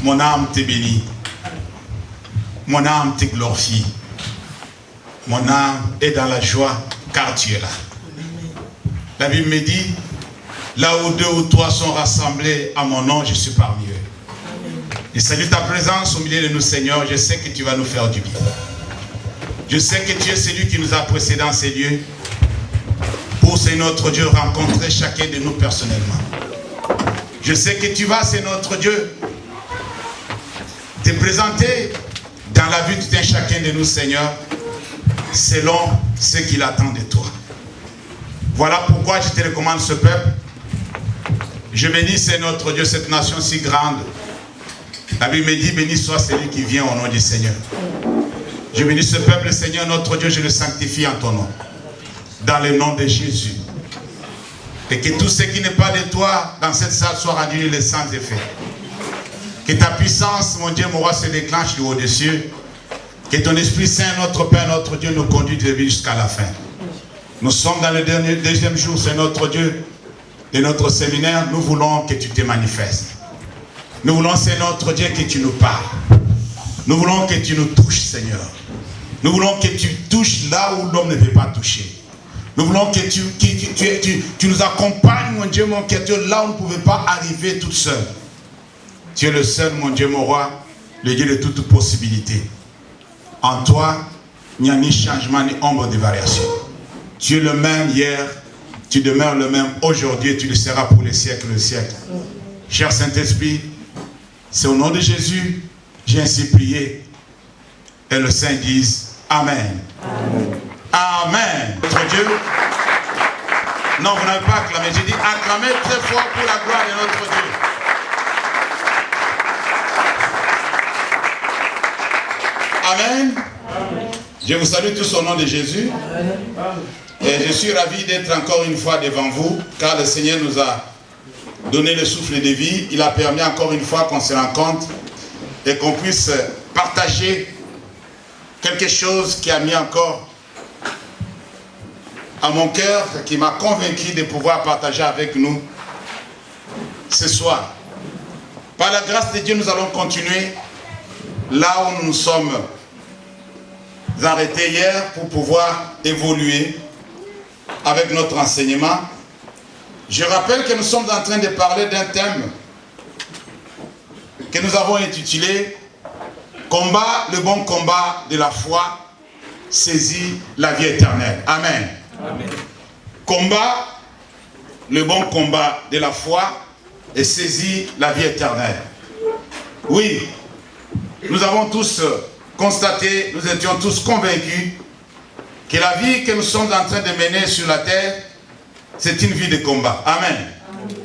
Mon âme te bénit. Mon âme te glorifie. Mon âme est dans la joie car tu es là. La Bible me dit, là où 2 ou 3 sont rassemblés à mon nom, je suis parmi eux. Je salue ta présence au milieu de nous, Seigneur. Je sais que tu vas nous faire du bien. Je sais que tu es celui qui nous a précédés dans ces lieux pour, c'est notre Dieu, rencontrer chacun de nous personnellement. Je sais que tu vas, c'est notre Dieu, te présenter dans la vie de tout un chacun de nous, Seigneur, selon ce qu'il attend de toi. Voilà pourquoi je te recommande ce peuple. Je bénis, c'est notre Dieu, cette nation si grande. La Bible me dit, béni soit celui qui vient au nom du Seigneur. Je bénis ce peuple, Seigneur, notre Dieu, je le sanctifie en ton nom. Dans le nom de Jésus. Et que tout ce qui n'est pas de toi dans cette salle soit rendu les sans effets. Que ta puissance, mon Dieu, mon roi, se déclenche du haut des cieux. Que ton Esprit Saint, notre Père, notre Dieu, nous conduit de vie jusqu'à la fin. Nous sommes dans le deuxième jour, c'est notre Dieu, de notre séminaire. Nous voulons que tu te manifestes. Nous voulons, c'est notre Dieu, que tu nous parles. Nous voulons que tu nous touches, Seigneur. Nous voulons que tu touches là où l'homme ne peut pas toucher. Nous voulons que tu nous accompagnes, mon Dieu, mon cœur, là où on ne pouvait pas arriver toute seule. Tu es le seul, mon Dieu, mon roi, le Dieu de toute possibilité. En toi, il n'y a ni changement, ni ombre de variation. Tu es le même hier, tu demeures le même aujourd'hui et tu le seras pour les siècles des siècles. Cher Saint-Esprit, c'est au nom de Jésus, j'ai ainsi prié. Et le Saint dise Amen. Amen. Amen. Notre Dieu. Non, vous n'avez pas acclamé. J'ai dit acclamez très fort pour la gloire de notre Dieu. Amen. Amen. Je vous salue tous au nom de Jésus. Amen. Et je suis ravi d'être encore une fois devant vous, car le Seigneur nous a donné le souffle de vie. Il a permis encore une fois qu'on se rencontre et qu'on puisse partager quelque chose qui a mis encore à mon cœur, qui m'a convaincu de pouvoir partager avec nous ce soir. Par la grâce de Dieu, nous allons continuer là où nous nous sommes arrêtés hier pour pouvoir évoluer avec notre enseignement. Je rappelle que nous sommes en train de parler d'un thème que nous avons intitulé « Combat, le bon combat de la foi, saisit la vie éternelle ». Amen. Amen. Combat, le bon combat de la foi et saisit la vie éternelle. Oui, nous avons tous constaté, nous étions tous convaincus que la vie que nous sommes en train de mener sur la terre, c'est une vie de combat. Amen. Amen.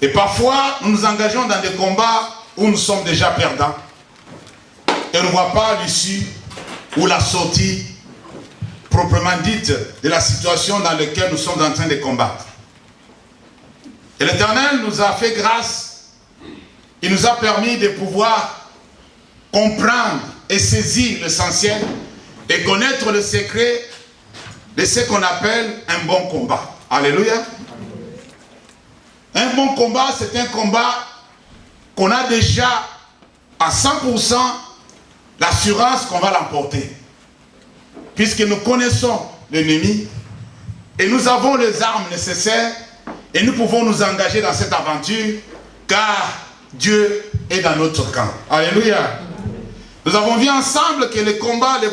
Et parfois, nous nous engageons dans des combats où nous sommes déjà perdants. Et on ne voit pas l'issue ou la sortie proprement dite de la situation dans laquelle nous sommes en train de combattre. Et l'Éternel nous a fait grâce. Il nous a permis de pouvoir comprendre et saisir l'essentiel et connaître le secret de ce qu'on appelle un bon combat. Alléluia. Un bon combat, c'est un combat qu'on a déjà à 100% l'assurance qu'on va l'emporter. Puisque nous connaissons l'ennemi et nous avons les armes nécessaires et nous pouvons nous engager dans cette aventure car Dieu est dans notre camp. Alléluia. Nous avons vu ensemble que le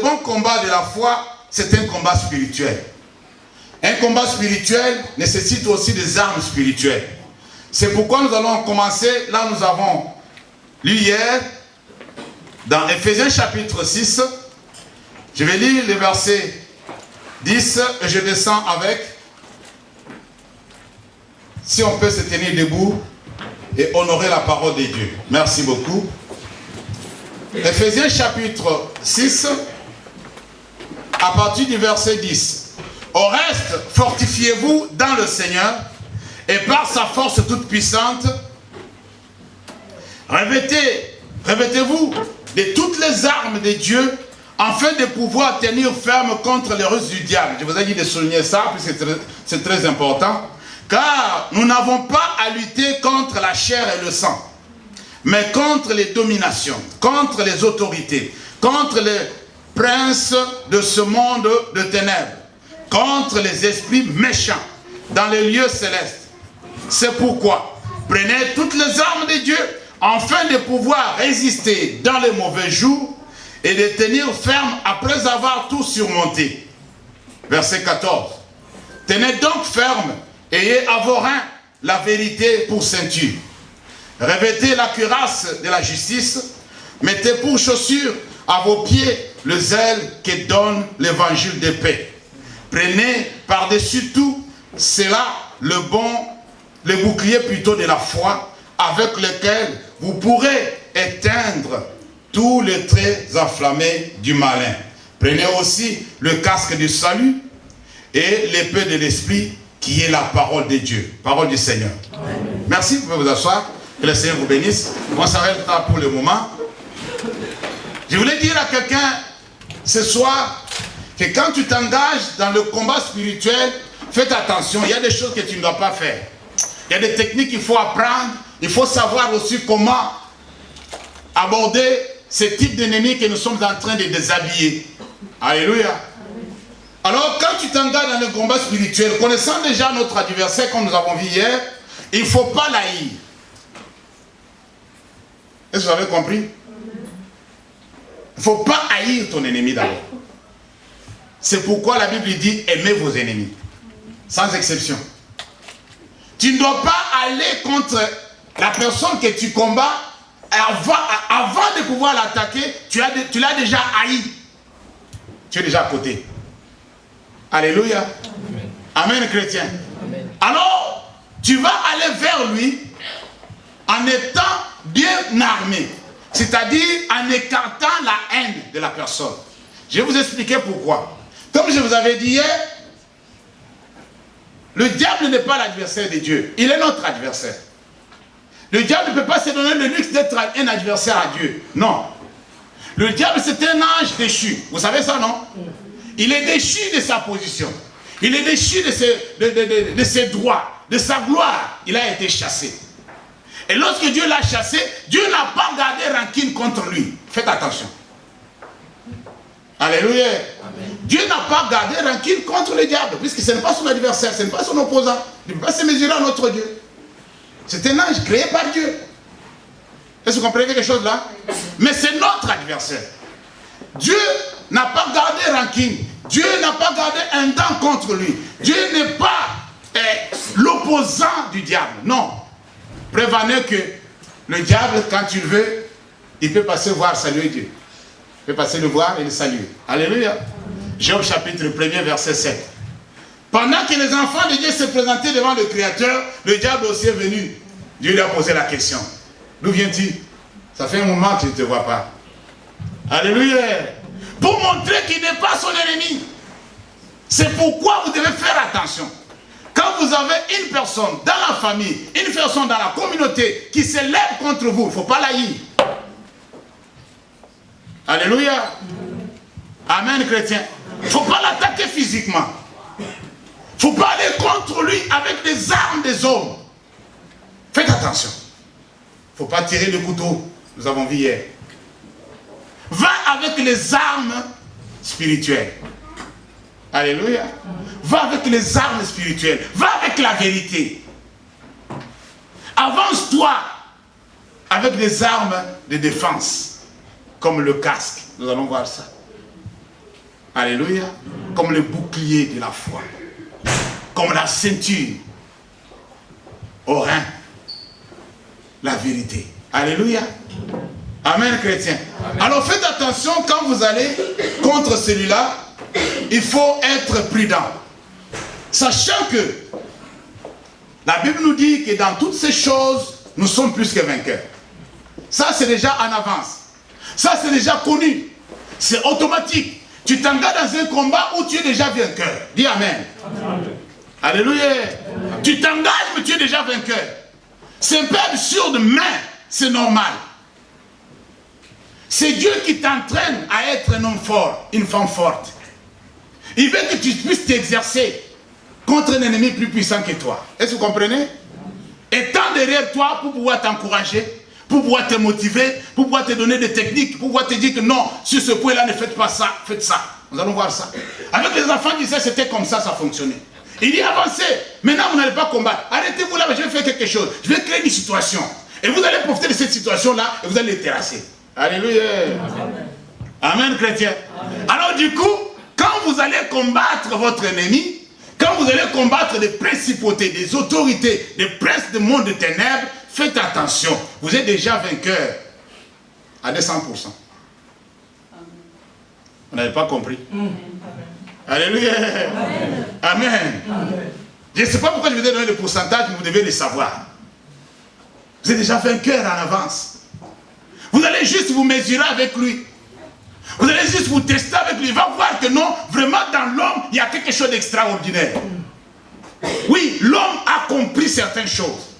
bon combat de la foi, c'est un combat spirituel. Un combat spirituel nécessite aussi des armes spirituelles. C'est pourquoi nous allons commencer, là nous avons lu hier, dans Ephésiens chapitre 6, je vais lire le verset 10 et je descends avec. Si on peut se tenir debout et honorer la parole de Dieu. Merci beaucoup. Ephésiens chapitre 6, à partir du verset 10. Au reste, fortifiez-vous dans le Seigneur et par sa force toute puissante, revêtez-vous de toutes les armes de Dieu afin de pouvoir tenir ferme contre les ruses du diable. Je vous ai dit de souligner ça, puisque c'est très important. Car nous n'avons pas à lutter contre la chair et le sang, mais contre les dominations, contre les autorités, contre les princes de ce monde de ténèbres, contre les esprits méchants dans les lieux célestes. C'est pourquoi prenez toutes les armes de Dieu afin de pouvoir résister dans les mauvais jours et de tenir ferme après avoir tout surmonté. Verset 14. Tenez donc ferme, ayez à vos reins la vérité pour ceinture. Revêtez la cuirasse de la justice, mettez pour chaussure à vos pieds le zèle que donne l'évangile de paix. Prenez par-dessus tout cela le bouclier plutôt de la foi, avec lequel vous pourrez éteindre tous les traits enflammés du malin. Prenez aussi le casque du salut et l'épée de l'esprit qui est la parole de Dieu, parole du Seigneur. Amen. Merci, vous pouvez vous asseoir, que le Seigneur vous bénisse. On s'arrête là pour le moment. Je voulais dire à quelqu'un ce soir que quand tu t'engages dans le combat spirituel, faites attention, il y a des choses que tu ne dois pas faire. Il y a des techniques qu'il faut apprendre, il faut savoir aussi comment aborder ce type d'ennemis que nous sommes en train de déshabiller. Alléluia. Alors quand tu t'engages dans le combat spirituel, connaissant déjà notre adversaire comme nous avons vu hier, il ne faut pas l'haïr. Est-ce que vous avez compris? Il ne faut pas haïr ton ennemi d'abord. C'est pourquoi la Bible dit aimez vos ennemis. Sans exception. Tu ne dois pas aller contre la personne que tu combats avant de pouvoir l'attaquer, tu l'as déjà haï. Tu es déjà à côté. Alléluia. Amen, Amen chrétien. Amen. Alors, tu vas aller vers lui en étant bien armé. C'est-à-dire en écartant la haine de la personne. Je vais vous expliquer pourquoi. Comme je vous avais dit hier, le diable n'est pas l'adversaire de Dieu. Il est notre adversaire. Le diable ne peut pas se donner le luxe d'être un adversaire à Dieu. Non. Le diable, c'est un ange déchu. Vous savez ça, non? Il est déchu de sa position. Il est déchu de ses droits, de sa gloire. Il a été chassé. Et lorsque Dieu l'a chassé, Dieu n'a pas gardé rancune contre lui. Faites attention. Alléluia. Amen. Dieu n'a pas gardé rancune contre le diable, puisque ce n'est pas son adversaire, ce n'est pas son opposant. Il ne peut pas se mesurer à notre Dieu. C'est un ange créé par Dieu. Est-ce que vous comprenez quelque chose là? Mais c'est notre adversaire. Dieu n'a pas gardé rancune. Dieu n'a pas gardé un dent contre lui. Dieu n'est pas l'opposant du diable. Non. Prévenez que le diable, quand il veut, il peut passer voir saluer Dieu. Il peut passer le voir et le saluer. Alléluia. Job chapitre 1er verset 7. Pendant que les enfants de Dieu se présentaient devant le Créateur, le diable aussi est venu. Dieu lui a posé la question. D'où viens-tu? Ça fait un moment que je ne te vois pas. Alléluia. Pour montrer qu'il n'est pas son ennemi. C'est pourquoi vous devez faire attention. Quand vous avez une personne dans la famille, une personne dans la communauté qui se lève contre vous, il ne faut pas l'haïr. Alléluia. Amen, chrétien. Il ne faut pas l'attaquer physiquement. Il ne faut pas aller contre lui avec des armes des hommes. Faites attention. Il ne faut pas tirer le couteau. Nous avons vu hier. Va avec les armes spirituelles. Alléluia. Va avec les armes spirituelles. Va avec la vérité. Avance-toi avec les armes de défense. Comme le casque. Nous allons voir ça. Alléluia. Comme le bouclier de la foi. Comme la ceinture. Au rein. La vérité. Alléluia. Amen, chrétien. Amen. Alors faites attention quand vous allez contre celui-là. Il faut être prudent. Sachant que la Bible nous dit que dans toutes ces choses, nous sommes plus que vainqueurs. Ça, c'est déjà en avance. Ça, c'est déjà connu. C'est automatique. Tu t'engages dans un combat où tu es déjà vainqueur. Dis Amen. Amen. Alléluia. Amen. Tu t'engages, mais tu es déjà vainqueur. C'est un peu absurde, mais c'est normal. C'est Dieu qui t'entraîne à être un homme fort, une femme forte. Il veut que tu puisses t'exercer contre un ennemi plus puissant que toi. Est-ce que vous comprenez? Étant derrière toi pour pouvoir t'encourager, pour pouvoir te motiver, pour pouvoir te donner des techniques, pour pouvoir te dire que non, sur ce point-là, ne faites pas ça, faites ça. Nous allons voir ça. Avec les enfants d'Israël, c'était comme ça fonctionnait. Il dit avancez, maintenant vous n'allez pas combattre. Arrêtez-vous là, je vais faire quelque chose. Je vais créer une situation. Et vous allez profiter de cette situation-là et vous allez les terrasser. Alléluia. Amen, chrétien. Alors du coup, quand vous allez combattre votre ennemi, quand vous allez combattre des principautés, des autorités, des princes du monde de ténèbres, faites attention. Vous êtes déjà vainqueur à 200%. Vous n'avez pas compris. Alléluia. Amen. Je ne sais pas pourquoi je vous ai donné le pourcentage, mais vous devez le savoir. Vous êtes déjà vainqueur en avance. Vous allez juste vous mesurer avec lui. Vous allez juste vous tester avec lui. Il va voir que non, vraiment dans l'homme, il y a quelque chose d'extraordinaire. Oui, l'homme a compris certaines choses.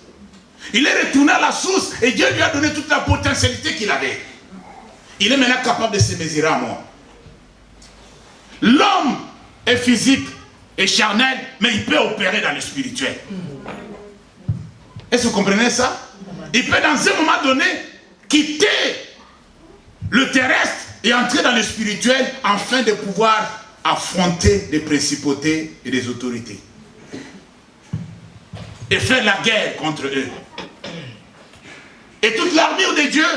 Il est retourné à la source et Dieu lui a donné toute la potentialité qu'il avait. Il est maintenant capable de se mesurer à moi. L'homme est physique et charnel, mais il peut opérer dans le spirituel. Est-ce que vous comprenez ça? Il peut dans un moment donné quitter le terrestre et entrer dans le spirituel afin de pouvoir affronter des principautés et des autorités. Et faire la guerre contre eux. Et toute l'armure de Dieu,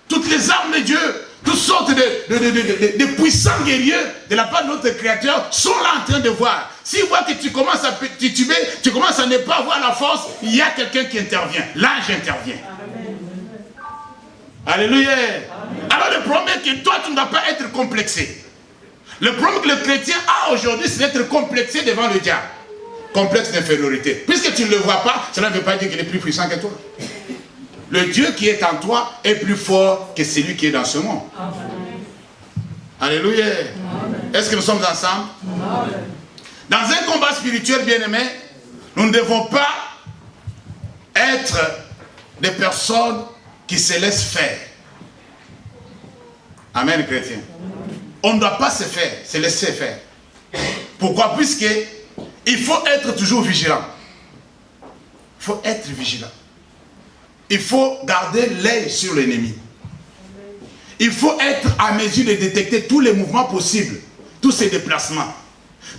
toutes les armes de Dieu, toutes sortes de puissants guerriers de la part de notre Créateur sont là en train de voir. S'ils voient que tu commences à tituber, tu commences à ne pas avoir la force, il y a quelqu'un qui intervient. L'ange intervient. Alléluia. Alors le problème est que toi, tu ne dois pas être complexé. Le problème que le chrétien a aujourd'hui, c'est d'être complexé devant le diable. Complexe d'infériorité. Puisque tu ne le vois pas, cela ne veut pas dire qu'il est plus puissant que toi. Le Dieu qui est en toi est plus fort que celui qui est dans ce monde. Alléluia. Est-ce que nous sommes ensemble? Amen. Dans un combat spirituel, bien-aimé, nous ne devons pas être des personnes qui se laissent faire. Amen, chrétien. On ne doit pas se faire, se laisser faire. Pourquoi? Puisque il faut être toujours vigilant. Il faut être vigilant. Il faut garder l'œil sur l'ennemi. Il faut être à mesure de détecter tous les mouvements possibles, tous ses déplacements.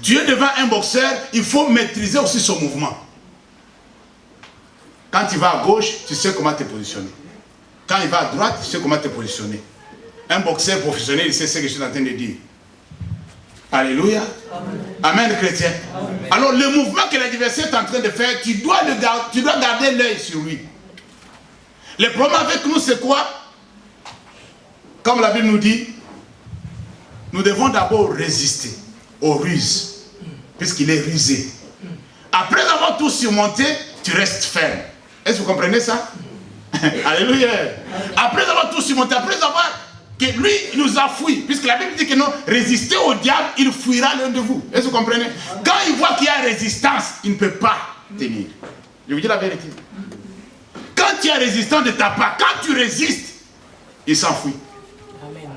Tu es devant un boxeur, il faut maîtriser aussi son mouvement. Quand il va à gauche, tu sais comment te positionner. Quand il va à droite, tu sais comment te positionner. Un boxeur professionnel, il sait ce que je suis en train de dire. Alléluia. Amen, chrétien. Amen. Alors, le mouvement que l'adversaire est en train de faire, tu dois garder l'œil sur lui. Le problème avec nous, c'est quoi? Comme la Bible nous dit, nous devons d'abord résister aux ruses, puisqu'il est rusé. Après avoir tout surmonté, tu restes ferme. Est-ce que vous comprenez ça? Alléluia. Après avoir tout surmonté, après avoir que lui, il nous a fui, puisque la Bible dit que non, résister au diable, il fuira l'un de vous. Est-ce que vous comprenez? Quand il voit qu'il y a résistance, il ne peut pas tenir. Je vous dis la vérité. Quand tu es résistant de ta part, quand tu résistes, il s'enfuit. Amen.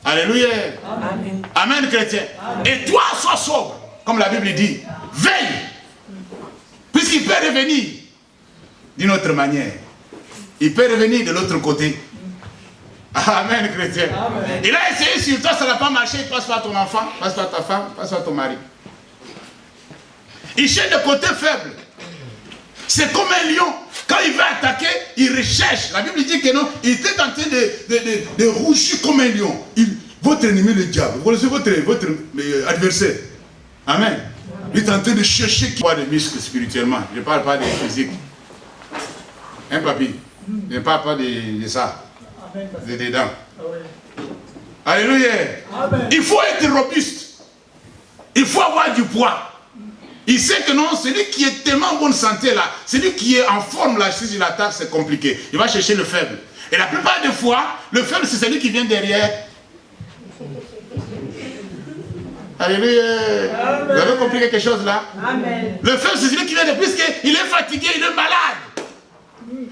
Alléluia. Amen. Amen, chrétien. Amen. Et toi, sois sobre, comme la Bible dit. Veille. Puisqu'il peut revenir d'une autre manière. Il peut revenir de l'autre côté. Amen, chrétien. Amen. Il a essayé sur toi, ça n'a pas marché. Il passe par ton enfant, passe par ta femme, passe par ton mari. Il cherche le côté faible. C'est comme un lion. Quand il va attaquer, il recherche. La Bible dit que non, il était en train de rougir comme un lion. Votre ennemi, le diable, vous connaissez votre adversaire. Amen. Il est en train de chercher qui a des muscles spirituellement. Je ne parle pas des physiques. Hein, papy? Je ne parle pas de ça. Des dents. Alléluia. Amen. Il faut être robuste. Il faut avoir du poids. Il sait que non, celui qui est tellement en bonne santé là, celui qui est en forme là, si il attaque, c'est compliqué. Il va chercher le faible. Et la plupart des fois, le faible, c'est celui qui vient derrière. Alléluia. Amen. Vous avez compris quelque chose là? Amen. Le faible, c'est celui qui vient derrière, puisqu'il est fatigué, il est malade.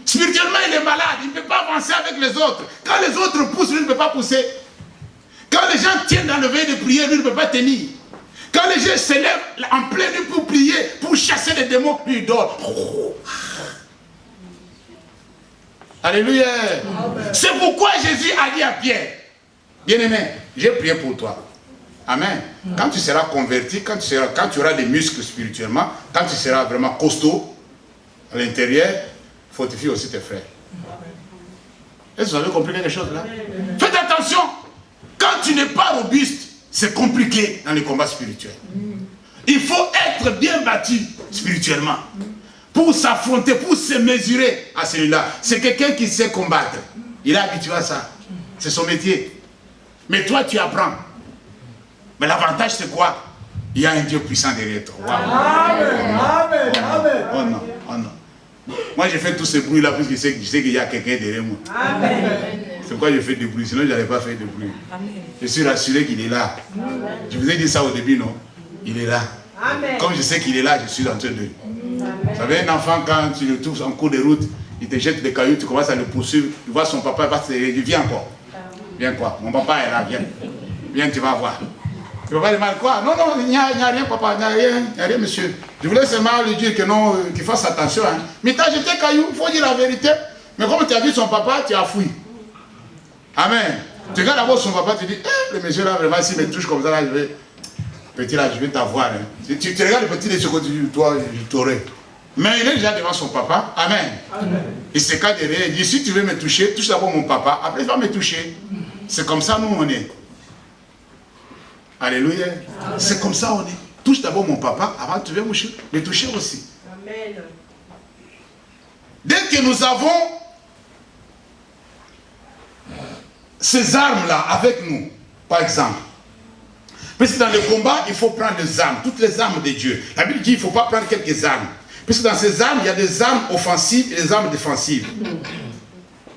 Spirituellement, il est malade. Il ne peut pas avancer avec les autres. Quand les autres poussent, lui ne peut pas pousser. Quand les gens tiennent dans le veille de prière, lui ne peut pas tenir. Quand les gens se lèvent en pleine nuit pour prier, pour chasser les démons, lui il dort. Alléluia. C'est pourquoi Jésus a dit à Pierre, bien-aimé, j'ai prié pour toi. Amen. Quand tu seras converti, quand tu auras des muscles spirituellement, quand tu seras vraiment costaud à l'intérieur, fortifie aussi tes frères. Est-ce que vous avez compris quelque chose là? Faites attention. Quand tu n'es pas robuste, c'est compliqué dans les combats spirituels. Il faut être bien bâti spirituellement pour s'affronter, pour se mesurer à celui-là. C'est quelqu'un qui sait combattre. Il est habitué à ça. C'est son métier. Mais toi, tu apprends. Mais l'avantage, c'est quoi? Il y a un Dieu puissant derrière toi. Wow. Amen, amen, amen. Oh non, oh non. Moi, je fais tous ces bruits-là parce que je sais qu'il y a quelqu'un derrière moi. Amen. C'est pourquoi je fais des bruits, sinon je n'allais pas faire de bruit. Je suis rassuré qu'il est là. Je vous ai dit ça au début, non? Il est là. Amen. Comme je sais qu'il est là, je suis en train de... Vous savez, un enfant, quand tu le trouves en cours de route, il te jette des cailloux, tu commences à le poursuivre, tu vois son papa, il dit, viens encore. Viens quoi? Mon papa est là, viens. Viens, tu vas voir. Le papa demande quoi? Non, non, il n'y a rien, papa, il n'y a rien, monsieur. Je voulais seulement lui dire que non, qu'il fasse attention. Hein. Mais tu as jeté caillou, il faut dire la vérité. Mais comme tu as vu son papa, tu as fouillé. Amen. Tu regardes d'abord son papa, tu dis, le monsieur là, vraiment, s'il me touche comme ça, là, petit là, je vais t'avoir. Hein. Tu regardes le petit de ce côté, tu dis, toi, je t'aurai. Mais il est déjà devant son papa. Amen. Amen. Il se cache derrière, il dit, si tu veux me toucher, touche d'abord mon papa, après tu vas me toucher. C'est comme ça, nous, on est. Alléluia. C'est comme ça, on est. Touche d'abord mon papa, avant tu veux me toucher aussi. Amen. Dès que nous avons ces armes-là avec nous, par exemple, parce que dans le combat, il faut prendre les armes, toutes les armes de Dieu. La Bible dit qu'il ne faut pas prendre quelques armes. Parce que dans ces armes, il y a des armes offensives et des armes défensives.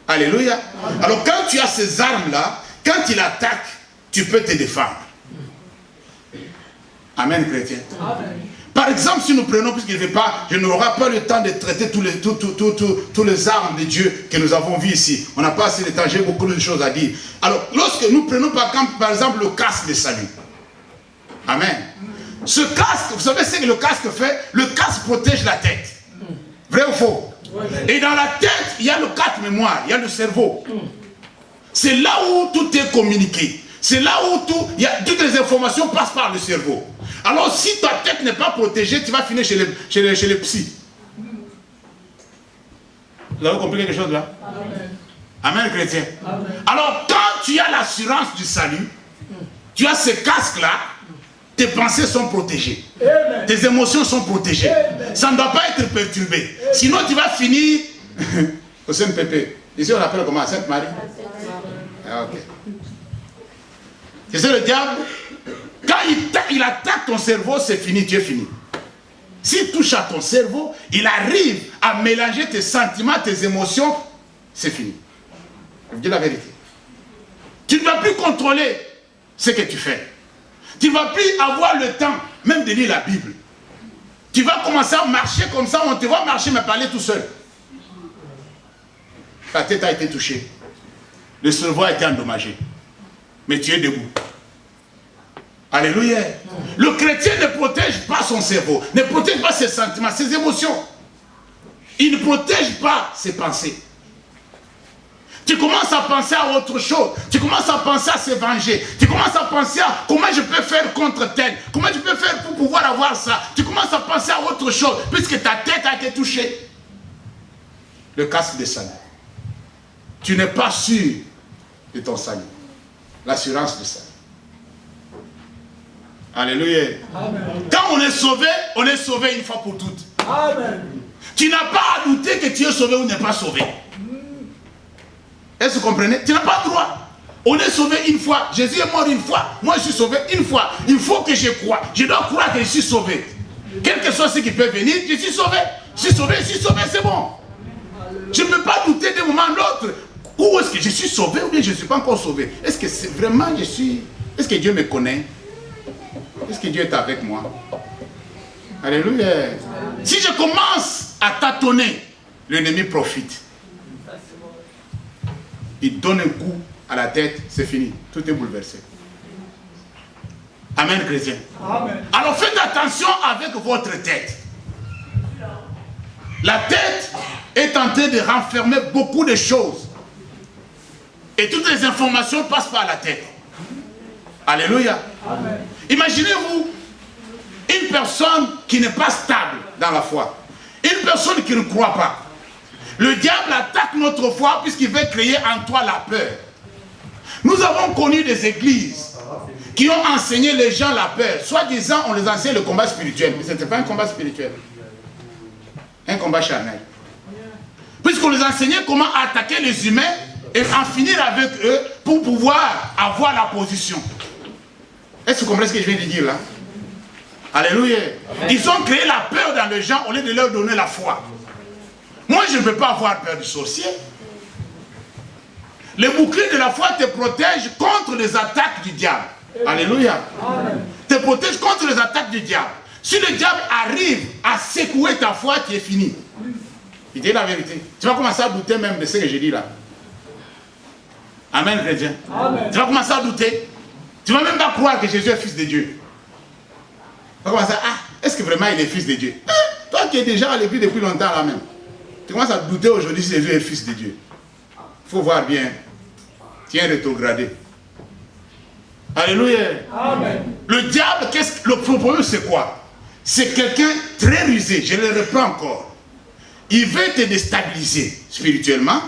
Alléluia. Alors quand tu as ces armes-là, quand il attaque, tu peux te défendre. Amen, chrétien. Amen. Par exemple, si nous prenons, puisqu'il ne veut pas, je n'aurai pas le temps de traiter tous les armes de Dieu que nous avons vus ici. On n'a pas assez de temps, j'ai beaucoup de choses à dire. Alors, lorsque nous prenons par exemple le casque de salut. Amen. Ce casque, vous savez ce que le casque fait? Le casque protège la tête. Vrai ou faux? Et dans la tête, il y a le quatre mémoires, il y a le cerveau. C'est là où tout est communiqué. C'est là où toutes les informations passent par le cerveau. Alors si ta tête n'est pas protégée, tu vas finir chez les psys. Vous avez compris quelque chose là? Amen. Amen, chrétien. Amen. Alors quand tu as l'assurance du salut, tu as ce casque-là, tes pensées sont protégées. Amen. Tes émotions sont protégées. Amen. Ça ne doit pas être perturbé. Amen. Sinon tu vas finir au Saint-Pépé. Ici on l'appelle comment? Sainte-Marie. Ah, ok. C'est le diable. Quand il attaque ton cerveau, c'est fini, tu es fini. S'il touche à ton cerveau, il arrive à mélanger tes sentiments, tes émotions, c'est fini. Je vous dis la vérité. Tu ne vas plus contrôler ce que tu fais. Tu ne vas plus avoir le temps même de lire la Bible. Tu vas commencer à marcher comme ça, on te voit marcher mais parler tout seul. Ta tête a été touchée. Le cerveau a été endommagé. Mais tu es debout. Alléluia. Le chrétien ne protège pas son cerveau, ne protège pas ses sentiments, ses émotions. Il ne protège pas ses pensées. Tu commences à penser à autre chose. Tu commences à penser à se venger. Tu commences à penser à comment je peux faire contre tel. Comment je peux faire pour pouvoir avoir ça. Tu commences à penser à autre chose puisque ta tête a été touchée. Le casque de salut. Tu n'es pas sûr de ton salut. L'assurance de salut. Alléluia. Amen. Quand on est sauvé une fois pour toutes. Amen. Tu n'as pas à douter que tu es sauvé ou n'es pas sauvé. Est-ce que vous comprenez? Tu n'as pas le droit. On est sauvé une fois. Jésus est mort une fois. Moi, je suis sauvé une fois. Il faut que je croie. Je dois croire que je suis sauvé. Quel que soit ce qui peut venir, je suis sauvé. Je suis sauvé, c'est bon. Je ne peux pas douter d'un moment à l'autre. Où est-ce que je suis sauvé ou bien je ne suis pas encore sauvé? Est-ce que c'est vraiment je suis... Est-ce que Dieu me connaît? Est-ce que Dieu est avec moi? Alléluia. Si je commence à tâtonner, l'ennemi profite. Il donne un coup à la tête, c'est fini. Tout est bouleversé. Amen, chrétien. Amen. Alors faites attention avec votre tête. La tête, est en train de renfermer beaucoup de choses. Et toutes les informations passent par la tête. Alléluia. Amen. Imaginez-vous une personne qui n'est pas stable dans la foi. Une personne qui ne croit pas. Le diable attaque notre foi puisqu'il veut créer en toi la peur. Nous avons connu des églises qui ont enseigné les gens la peur. Soi-disant, on les enseigne le combat spirituel. Mais ce n'était pas un combat spirituel. Un combat charnel. Puisqu'on les enseignait comment attaquer les humains et en finir avec eux pour pouvoir avoir la position. Est-ce que vous comprenez ce que je viens de dire là? Alléluia. Amen. Ils ont créé la peur dans les gens au lieu de leur donner la foi. Moi, je ne peux pas avoir peur du sorcier. Le bouclier de la foi te protège contre les attaques du diable. Alléluia. Amen. Te protège contre les attaques du diable. Si le diable arrive à secouer ta foi, tu es fini. Je dis la vérité. Tu vas commencer à douter même de ce que je dis là. Amen, chrétien. Amen. Tu vas commencer à douter. Tu ne vas même pas croire que Jésus est fils de Dieu. Tu vas commencer à est-ce que vraiment il est fils de Dieu? Toi qui es déjà à l'église depuis longtemps là même. Tu commences à douter aujourd'hui si Jésus est fils de Dieu. Il faut voir bien. Tu es rétrogradé. Alléluia. Amen. Le diable, le problème c'est quoi? C'est quelqu'un très rusé. Je le reprends encore. Il veut te déstabiliser spirituellement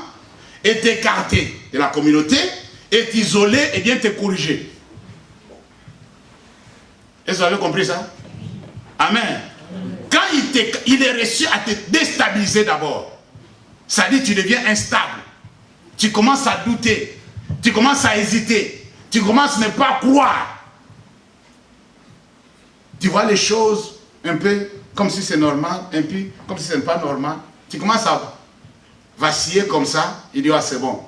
et t'écarter de la communauté et t'isoler et bien te corriger. Est-ce que vous avez compris ça? Amen. Quand il est reçu à te déstabiliser d'abord, ça dit que tu deviens instable. Tu commences à douter. Tu commences à hésiter. Tu commences à ne pas croire. Tu vois les choses un peu comme si c'est normal, un peu comme si ce n'est pas normal. Tu commences à vaciller comme ça. Il dit, ah c'est bon.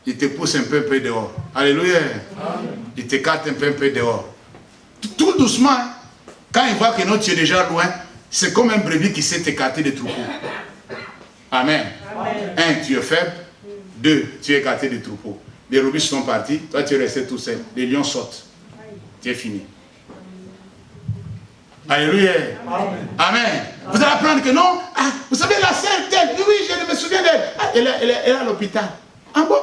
Il te pousse un peu dehors. Alléluia. Amen. Il t'écarte un peu dehors. Tout doucement, hein. Quand il voit que non, tu es déjà loin, c'est comme un brebis qui s'est écarté des troupeaux. Amen. Amen. 1, tu es faible. 2, tu es écarté des troupeaux. Les brebis sont partis, toi tu es resté tout seul. Les lions sautent. Tu es fini. Alléluia. Amen. Amen. Vous allez apprendre que non, vous savez la sœur telle, oui, je me souviens d'elle. Elle est à l'hôpital. Ah bon?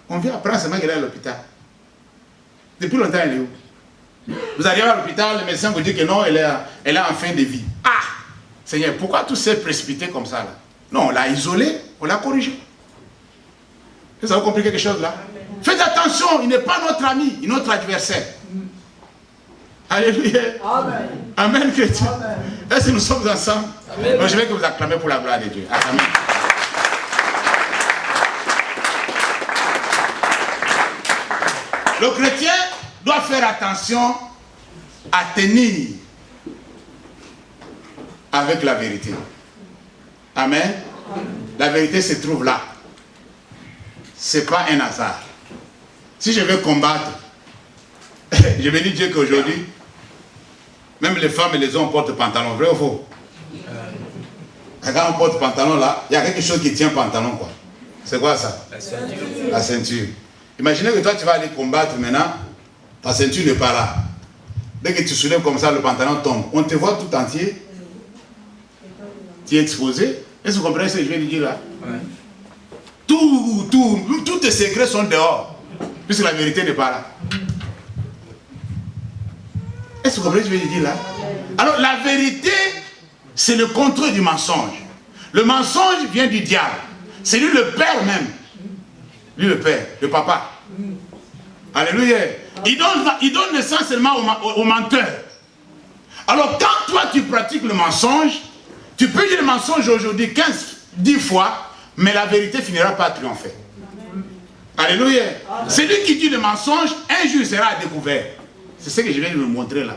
On vient apprendre seulement qu'elle est à l'hôpital. Depuis longtemps, elle est où? Vous arrivez à l'hôpital, le médecin vous dit que non, elle est en fin de vie. Ah! Seigneur, pourquoi tout s'est précipité comme ça là? Non, on l'a isolé, on l'a corrigé. Vous avez compris quelque chose là? Faites attention, il n'est pas notre ami, il est notre adversaire. Alléluia. Amen. Amen, chrétien. Est-ce que nous sommes ensemble? Amen. Donc, je vais que vous acclamez pour la gloire de Dieu. Amen. Le chrétien doit faire attention à tenir avec la vérité. Amen. La vérité se trouve là. Ce n'est pas un hasard. Si je veux combattre, je vais dire Dieu qu'aujourd'hui, même les femmes et les hommes portent pantalon. Vrai ou faux? Quand on porte pantalon là, il y a quelque chose qui tient pantalon quoi. C'est quoi ça? La ceinture. La ceinture. Imaginez que toi tu vas aller combattre maintenant, ta ceinture n'est pas là. Dès que tu soulèves comme ça, le pantalon tombe. On te voit tout entier. Tu es exposé. Est-ce que vous comprenez ce que je viens de dire là? Ouais. Tous tes secrets sont dehors. Puisque la vérité n'est pas là. Est-ce que vous comprenez ce que je viens de dire là? Alors la vérité, c'est le contraire du mensonge. Le mensonge vient du diable. C'est lui le père même. Lui le père, le papa. Alléluia. Il donne naissance seulement au menteur. Alors quand toi tu pratiques le mensonge, tu peux dire le mensonge aujourd'hui 10 fois, mais la vérité finira par triompher. Alléluia. C'est lui qui dit le mensonge, un jour il sera découvert. C'est ce que je viens de vous montrer là.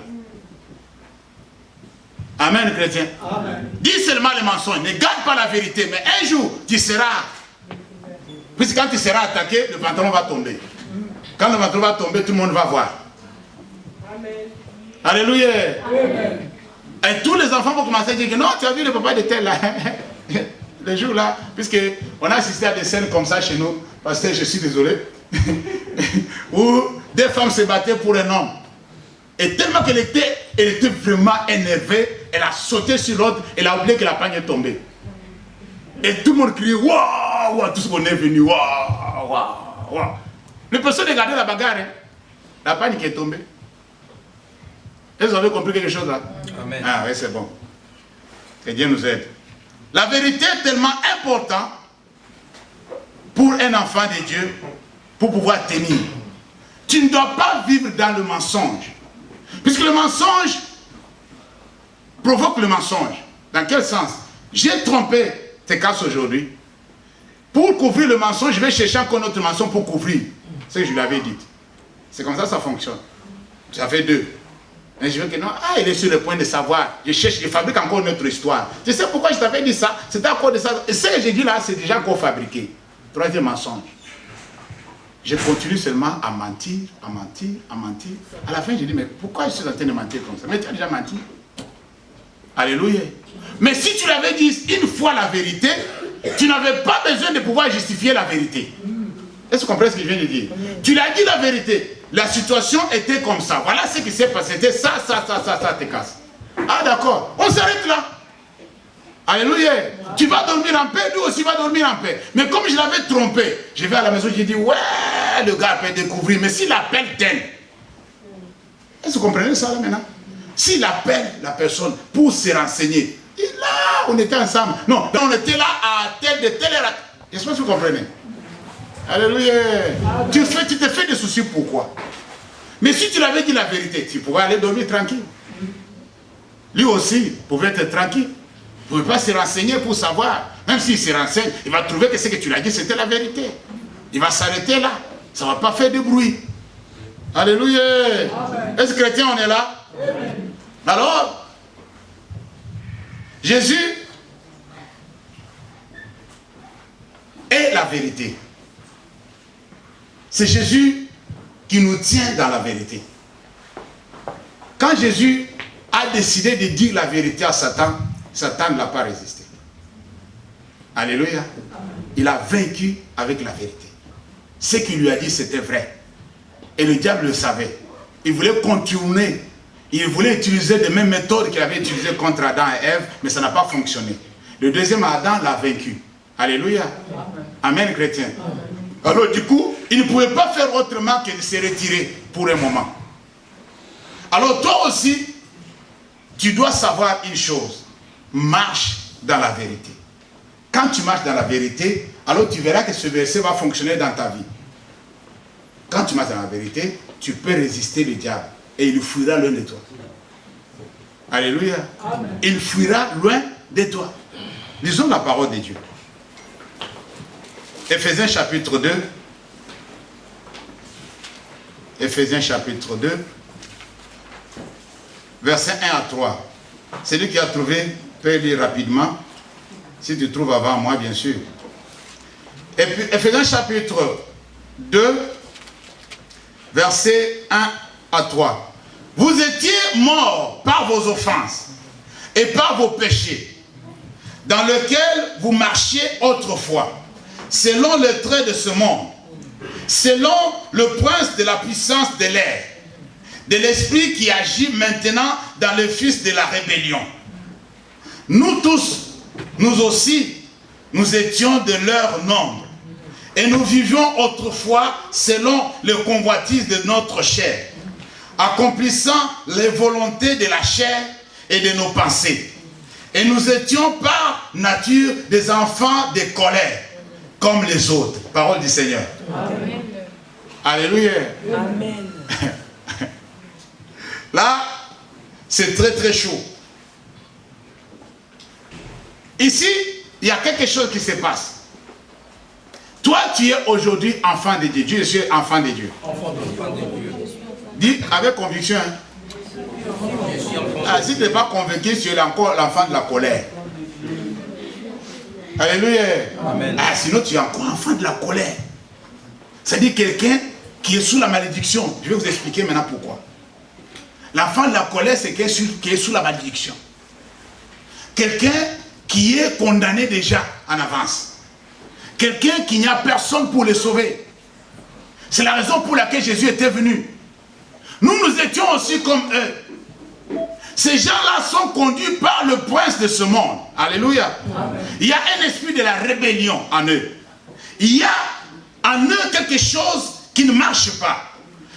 Amen, chrétien. Amen. Dis seulement le mensonge, ne garde pas la vérité, mais un jour tu seras. Puisque quand tu seras attaqué, le pantalon va tomber. Quand le pantalon va tomber, tout le monde va voir. Amen. Alléluia. Amen. Et tous les enfants vont commencer à dire que non, tu as vu le papa de tel là. Le jour là, puisque on a assisté à des scènes comme ça chez nous, parce que je suis désolé, où des femmes se battaient pour un homme. Et tellement qu'elle était vraiment énervée, elle a sauté sur l'autre, elle a oublié que la pagne est tombée. Et tout le monde criait, waouh, waouh, tout ce monde est venu, waouh, waouh, waouh. Les personnes regardaient la bagarre, hein. La panique est tombée. Est-ce que vous avez compris quelque chose là? Amen. Ah oui, c'est bon. Que Dieu nous aide. La vérité est tellement importante pour un enfant de Dieu pour pouvoir tenir. Tu ne dois pas vivre dans le mensonge. Puisque le mensonge provoque le mensonge. Dans quel sens? J'ai trompé tes casses aujourd'hui. Pour couvrir le mensonge, je vais chercher encore un autre mensonge pour couvrir ce que je lui avais dit. C'est comme ça que ça fonctionne. Ça fait deux. Mais je veux que non, il est sur le point de savoir. Je cherche, je fabrique encore une autre histoire. Tu sais pourquoi je t'avais dit ça? C'était à cause de ça. Et ce que j'ai dit là, c'est déjà encore fabriqué. Troisième mensonge. Je continue seulement à mentir, à mentir, à mentir. À la fin, j'ai dit, mais pourquoi je suis en train de mentir comme ça? Mais tu as déjà menti. Alléluia. Mais si tu l'avais dit une fois la vérité, tu n'avais pas besoin de pouvoir justifier la vérité. Est-ce que vous comprenez ce que je viens de dire? Tu l'as dit la vérité. La situation était comme ça. Voilà ce qui s'est passé. C'était ça, te casse. Ah d'accord. On s'arrête là. Alléluia. Tu vas dormir en paix, lui aussi va dormir en paix. Mais comme je l'avais trompé, je vais à la maison, j'ai dit, ouais, le gars peut découvrir. Mais s'il appelle tel, est-ce que vous comprenez ça là maintenant? S'il appelle la personne pour se renseigner, et là, on était ensemble. Non, on était là à tel de telle heure. J'espère que vous comprenez. Alléluia. Tu te fais des soucis, pourquoi? Mais si tu l'avais dit la vérité, tu pouvais aller dormir tranquille. Lui aussi pouvait être tranquille. Il ne pouvait pas se renseigner pour savoir. Même s'il se renseigne, il va trouver que ce que tu l'as dit, c'était la vérité. Il va s'arrêter là. Ça ne va pas faire de bruit. Alléluia. Est-ce que chrétien, on est là? Amen. Alors, Jésus est la vérité. C'est Jésus qui nous tient dans la vérité. Quand Jésus a décidé de dire la vérité à Satan, Satan ne l'a pas résisté. Alléluia. Il a vaincu avec la vérité. Ce qu'il lui a dit, c'était vrai. Et le diable le savait. Il voulait contourner. Il voulait utiliser les mêmes méthodes qu'il avait utilisées contre Adam et Ève, mais ça n'a pas fonctionné. Le deuxième Adam l'a vaincu. Alléluia. Amen, chrétien. Alors du coup, il ne pouvait pas faire autrement que de se retirer pour un moment. Alors toi aussi, tu dois savoir une chose. Marche dans la vérité. Quand tu marches dans la vérité, alors tu verras que ce verset va fonctionner dans ta vie. Quand tu marches dans la vérité, tu peux résister le diable et il fuira loin de toi. Alléluia. Amen. Il fuira loin de toi. Lisons la parole de Dieu. Éphésiens chapitre 2. Éphésiens chapitre 2. Versets 1 à 3. Celui qui a trouvé peut lire rapidement. Si tu trouves avant moi, bien sûr. Et puis, Éphésiens chapitre 2, versets 1 à 3. Vous étiez morts par vos offenses et par vos péchés, dans lesquels vous marchiez autrefois, selon le trait de ce monde, selon le prince de la puissance de l'air, de l'esprit qui agit maintenant dans le fils de la rébellion. Nous tous, nous aussi, nous étions de leur nombre, et nous vivions autrefois selon le convoitise de notre chair, accomplissant les volontés de la chair et de nos pensées. Et nous étions par nature des enfants de colère, comme les autres. Parole du Seigneur. Amen. Alléluia. Amen. Là, c'est très très chaud. Ici, il y a quelque chose qui se passe. Toi, tu es aujourd'hui enfant de Dieu. Je suis enfant de Dieu. Enfant de Dieu. Dis avec conviction. Hein? Ah, si tu n'es pas convaincu, tu es encore l'enfant de la colère. Alléluia. Amen. Ah, sinon, tu es encore enfant de la colère. C'est-à-dire quelqu'un qui est sous la malédiction. Je vais vous expliquer maintenant pourquoi. L'enfant de la colère, c'est quelqu'un qui est sous la malédiction. Quelqu'un qui est condamné déjà en avance. Quelqu'un qui n'y a personne pour le sauver. C'est la raison pour laquelle Jésus était venu. Nous étions aussi comme eux. Ces gens-là sont conduits par le prince de ce monde. Alléluia. Amen. Il y a un esprit de la rébellion en eux. Il y a en eux quelque chose qui ne marche pas.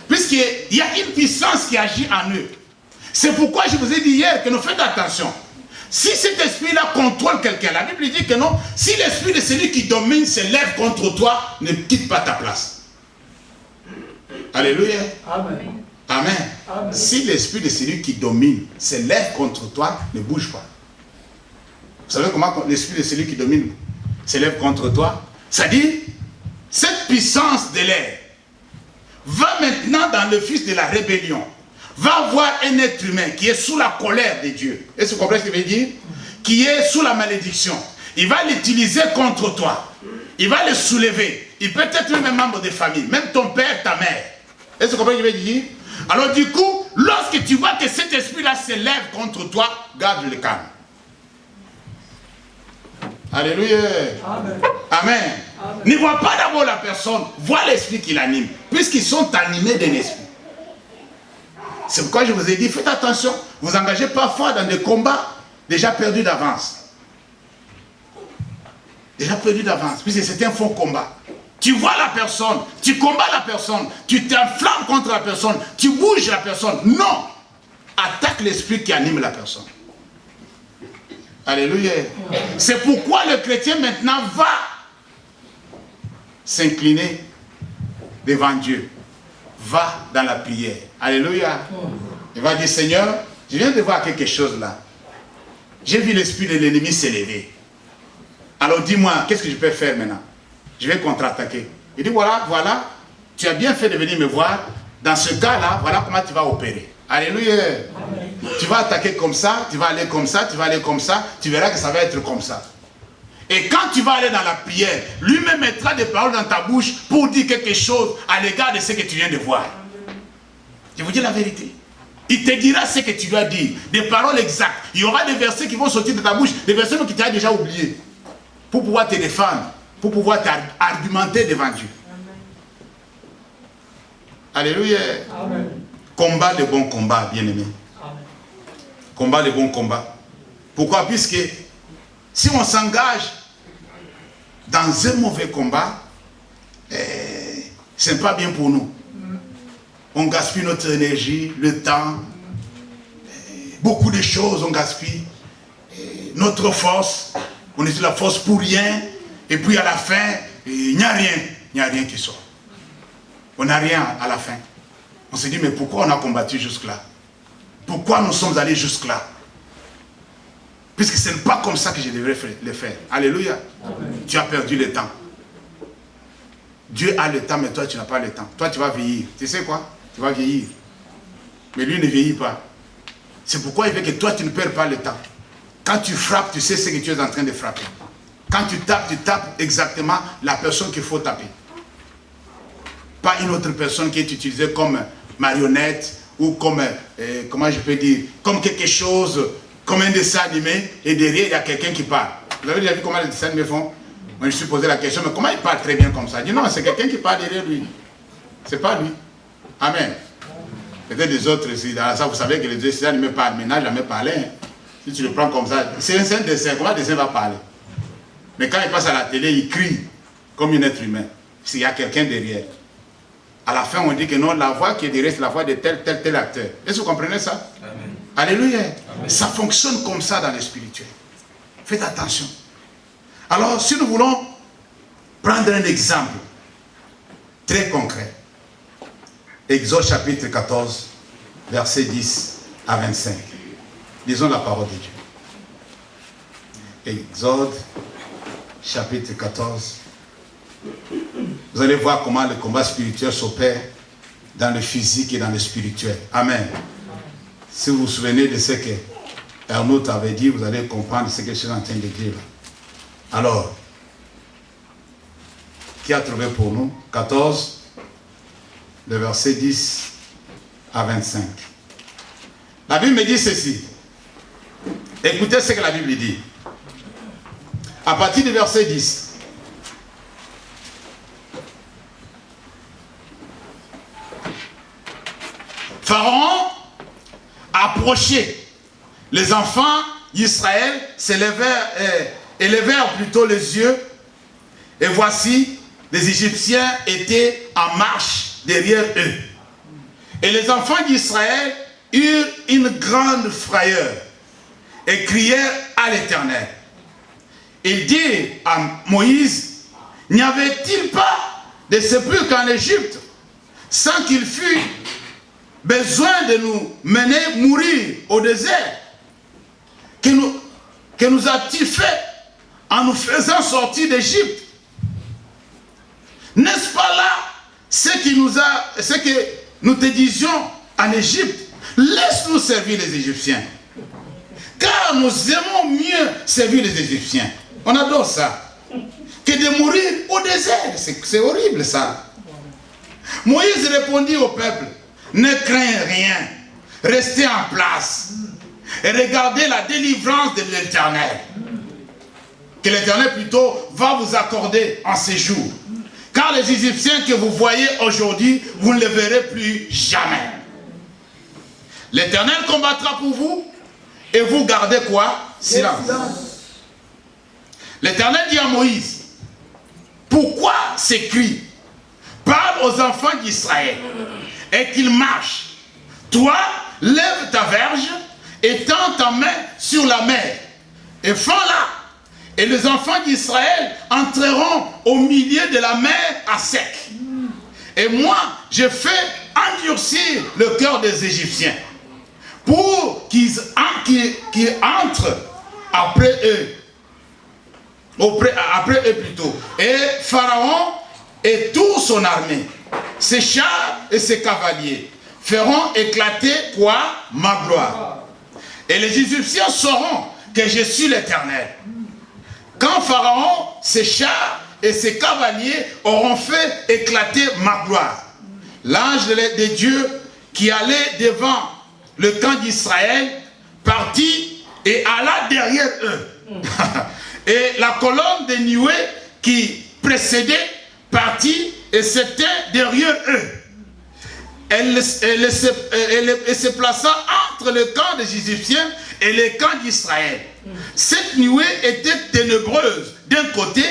Puisqu'il y a une puissance qui agit en eux. C'est pourquoi je vous ai dit hier que nous faites attention. Si cet esprit-là contrôle quelqu'un, la Bible dit que non, si l'esprit de celui qui domine se lève contre toi, ne quitte pas ta place. Alléluia. Amen. Amen. Amen. Si l'esprit de celui qui domine se lève contre toi, ne bouge pas. Vous savez comment l'esprit de celui qui domine se lève contre toi? C'est-à-dire, cette puissance de l'air va maintenant dans le fils de la rébellion, va voir un être humain qui est sous la colère de Dieu. Est-ce que vous comprenez ce que je veux dire? Qui est sous la malédiction. Il va l'utiliser contre toi. Il va le soulever. Il peut être même un membre de famille, même ton père, ta mère. Est-ce que vous comprenez ce que je veux dire? Alors du coup, lorsque tu vois que cet esprit-là se lève contre toi, garde le calme. Alléluia. Amen. Amen. Amen. Ne vois pas d'abord la personne, vois l'esprit qui l'anime, puisqu'ils sont animés d'un esprit. C'est pourquoi je vous ai dit, faites attention, vous engagez parfois dans des combats déjà perdus d'avance. Déjà perdus d'avance, puisque c'est un faux combat. Tu vois la personne, tu combats la personne, tu t'enflammes contre la personne, tu bouges la personne. Non! Attaque l'esprit qui anime la personne. Alléluia. C'est pourquoi le chrétien maintenant va s'incliner devant Dieu. Va dans la prière. Alléluia. Il va dire, Seigneur, je viens de voir quelque chose là. J'ai vu l'esprit de l'ennemi s'élever. Alors dis-moi, qu'est-ce que je peux faire maintenant? Je vais contre-attaquer. Il dit, voilà, tu as bien fait de venir me voir. Dans ce cas-là, voilà comment tu vas opérer. Alléluia. Amen. Tu vas attaquer comme ça, tu vas aller comme ça, tu vas aller comme ça. Tu verras que ça va être comme ça. Et quand tu vas aller dans la prière, lui-même mettra des paroles dans ta bouche pour dire quelque chose à l'égard de ce que tu viens de voir. Je vous dis la vérité. Il te dira ce que tu dois dire, des paroles exactes. Il y aura des versets qui vont sortir de ta bouche, des versets que tu as déjà oubliés, pour pouvoir te défendre, pour pouvoir t'argumenter devant Dieu. Amen. Alléluia. Amen. Combat de bons combats, bien-aimés. Combat de bons combats. Pourquoi? Puisque si on s'engage dans un mauvais combat, ce n'est pas bien pour nous. On gaspille notre énergie, le temps, beaucoup de choses on gaspille. Notre force, on utilise la force pour rien, et puis à la fin, il n'y a rien qui sort. On n'a rien à la fin. On se dit, mais pourquoi on a combattu jusque-là? Pourquoi nous sommes allés jusque-là? Puisque ce n'est pas comme ça que je devrais le faire. Alléluia. Amen. Tu as perdu le temps. Dieu a le temps, mais toi tu n'as pas le temps. Toi tu vas vieillir. Tu sais quoi? Tu vas vieillir. Mais lui ne vieillit pas. C'est pourquoi il veut que toi tu ne perds pas le temps. Quand tu frappes, tu sais ce que tu es en train de frapper. Quand tu tapes exactement la personne qu'il faut taper. Pas une autre personne qui est utilisée comme marionnette ou comme, comment je peux dire, comme quelque chose, comme un dessin animé, et derrière il y a quelqu'un qui parle. Vous avez déjà vu comment les dessins animés font? Moi je me suis posé la question, mais comment il parle très bien comme ça? Je dis non, c'est quelqu'un qui parle derrière lui. C'est pas lui. Amen. Peut-être des autres, dans ça, vous savez que les dessins animés parlent, mais n'a jamais parlé. Hein. Si tu le prends comme ça, c'est un dessin, comment le dessin va parler? Mais quand il passe à la télé, il crie comme un être humain. S'il y a quelqu'un derrière. À la fin, on dit que non, la voix qui est derrière, c'est la voix de tel acteur. Est-ce que vous comprenez ça? Amen. Alléluia. Amen. Ça fonctionne comme ça dans le spirituel. Faites attention. Alors, si nous voulons prendre un exemple très concret, Exode chapitre 14, versets 10 à 25. Lisons la parole de Dieu. Exode chapitre 14. Vous allez voir comment le combat spirituel s'opère dans le physique et dans le spirituel. Amen. Si vous vous souvenez de ce que Arnaud avait dit, vous allez comprendre ce que je suis en train de dire. Alors, qui a trouvé pour nous? 14, le verset 10 à 25. La Bible me dit ceci. Écoutez ce que la Bible dit. À partir du verset 10. Pharaon approchait les enfants d'Israël élevèrent plutôt les yeux, et voici, les Égyptiens étaient en marche derrière eux. Et les enfants d'Israël eurent une grande frayeur et crièrent à l'Éternel. Ils dirent à Moïse, n'y avait-il pas de sépulcre en Égypte sans qu'il fût besoin de nous mener mourir au désert? Que nous a-t-il fait en nous faisant sortir d'Égypte? N'est-ce pas là ce que nous te disions en Égypte? Laisse-nous servir les Égyptiens. Car nous aimons mieux servir les Égyptiens. On adore ça. Que de mourir au désert. C'est horrible ça. Moïse répondit au peuple, ne craignez rien. Restez en place. Et regardez la délivrance de l'Éternel. Que l'Éternel plutôt va vous accorder en séjour. Car les Égyptiens que vous voyez aujourd'hui, vous ne les verrez plus jamais. L'Éternel combattra pour vous, et vous gardez quoi? Silence. L'Éternel dit à Moïse, pourquoi ces cris? Parle aux enfants d'Israël, et qu'ils marchent. Toi, lève ta verge, et tends ta main sur la mer, et fends-la. Et les enfants d'Israël entreront au milieu de la mer à sec. Et moi, je fais endurcir le cœur des Égyptiens pour qu'ils entrent après eux. Après eux plutôt. Et Pharaon et toute son armée, ses chars et ses cavaliers, feront éclater quoi? Ma gloire. Et les Égyptiens sauront que je suis l'Éternel. Quand Pharaon, ses chars et ses cavaliers auront fait éclater ma gloire. L'ange de Dieu qui allait devant le camp d'Israël partit et alla derrière eux. Et la colonne de nuée qui précédait partit et s'éteint derrière eux. Elle se plaça entre le camp des Égyptiens et le camp d'Israël. Cette nuée était ténébreuse d'un côté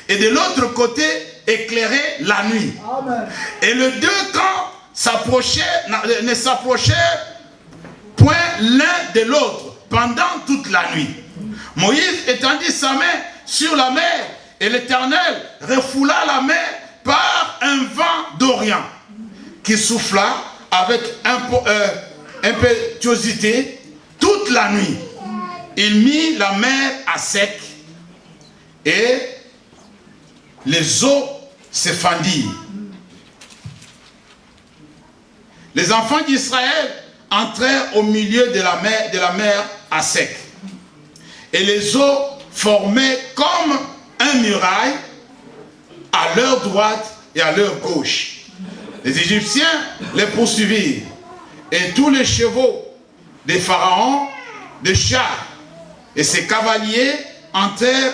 et de l'autre côté éclairait la nuit. Amen. Et les deux camps ne s'approchèrent point l'un de l'autre pendant toute la nuit. Moïse étendit sa main sur la mer et l'Éternel refoula la mer par un vent d'Orient qui souffla avec impétuosité toute la nuit. Il mit la mer à sec et les eaux se fendirent. Les enfants d'Israël entrèrent au milieu de la mer à sec. Et les eaux formaient comme un muraille à leur droite et à leur gauche. Les Égyptiens les poursuivirent. Et tous les chevaux des pharaons, des chars et ses cavaliers entrèrent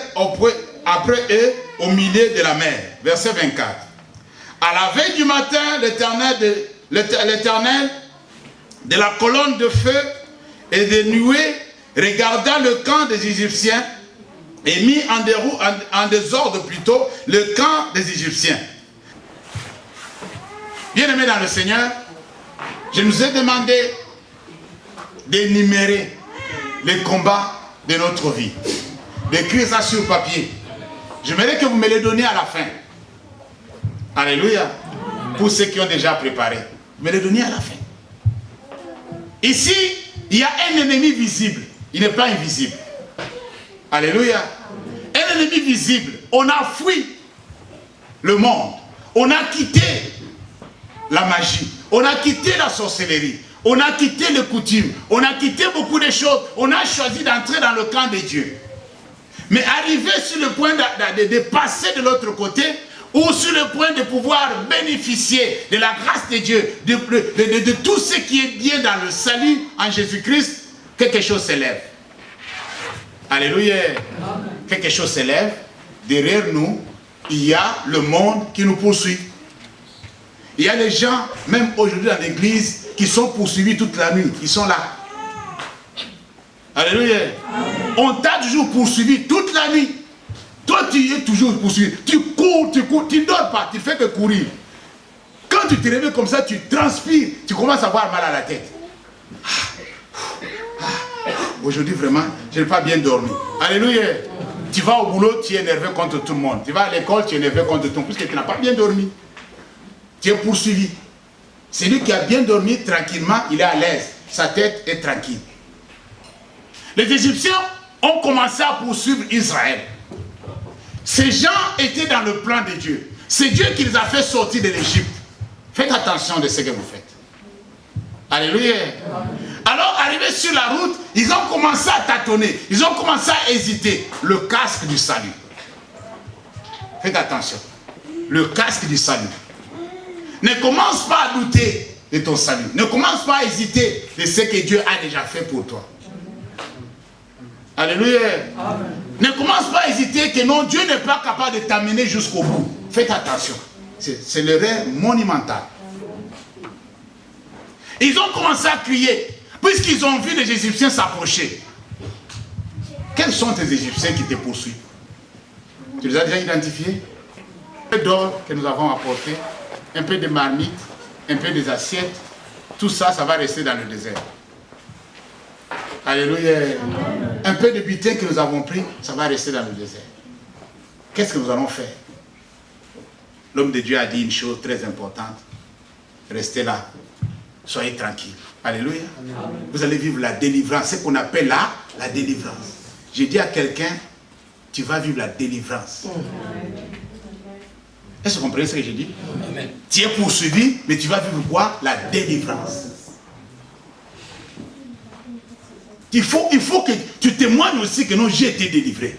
après eux au milieu de la mer. Verset 24. À la veille du matin, l'Éternel de la colonne de feu et des nuées regarda le camp des Égyptiens et mit en désordre plutôt le camp des Égyptiens. Bien-aimés dans le Seigneur, je nous ai demandé d'énumérer les combats de notre vie, d'écrire ça sur papier. J'aimerais que vous me les donniez à la fin. Alléluia. Pour ceux qui ont déjà préparé, me les donniez à la fin. Ici, il y a un ennemi visible. Il n'est pas invisible. Alléluia. Un ennemi visible. On a fui le monde. On a quitté la magie. On a quitté la sorcellerie. On a quitté les coutumes. On a quitté beaucoup de choses. On a choisi d'entrer dans le camp de Dieu. Mais arrivé sur le point de passer de l'autre côté, ou sur le point de pouvoir bénéficier de la grâce de Dieu, de tout ce qui est bien dans le salut en Jésus-Christ, quelque chose s'élève. Alléluia. Amen. Quelque chose s'élève. Derrière nous, il y a le monde qui nous poursuit. Il y a des gens, même aujourd'hui dans l'église, qui sont poursuivis toute la nuit. Ils sont là. Alléluia. On t'a toujours poursuivi toute la nuit. Toi, tu es toujours poursuivi. Tu cours, tu ne dors pas, tu ne fais que courir. Quand tu te réveilles comme ça, tu transpires, tu commences à avoir mal à la tête. Aujourd'hui, vraiment, je n'ai pas bien dormi. Alléluia. Tu vas au boulot, tu es énervé contre tout le monde. Tu vas à l'école, tu es énervé contre tout le monde, puisque tu n'as pas bien dormi. Tu es poursuivi. Celui qui a bien dormi tranquillement, il est à l'aise. Sa tête est tranquille. Les Égyptiens ont commencé à poursuivre Israël. Ces gens étaient dans le plan de Dieu. C'est Dieu qui les a fait sortir de l'Égypte. Faites attention de ce que vous faites. Alléluia. Alors, arrivés sur la route, ils ont commencé à tâtonner. Ils ont commencé à hésiter. Le casque du salut. Faites attention. Le casque du salut. Ne commence pas à douter de ton salut. Ne commence pas à hésiter de ce que Dieu a déjà fait pour toi. Alléluia. Amen. Ne commence pas à hésiter que non, Dieu n'est pas capable de t'amener jusqu'au bout. Faites attention. C'est l'erreur monumentale. Ils ont commencé à crier, puisqu'ils ont vu les Égyptiens s'approcher. Quels sont tes Égyptiens qui te poursuivent? Tu les as déjà identifiés? Un peu d'or que nous avons apporté, un peu de marmite, un peu des assiettes, tout ça, ça va rester dans le désert. Alléluia. Amen. Un peu de butin que nous avons pris, ça va rester dans le désert. Qu'est-ce que nous allons faire? L'homme de Dieu a dit une chose très importante. Restez là. Soyez tranquille. Alléluia. Amen. Vous allez vivre la délivrance, ce qu'on appelle la délivrance. J'ai dit à quelqu'un, tu vas vivre la délivrance. Est-ce que vous comprenez ce que j'ai dit? Amen. Tu es poursuivi, mais tu vas vivre quoi? La délivrance. Il faut que tu témoignes aussi que non, j'ai été délivré.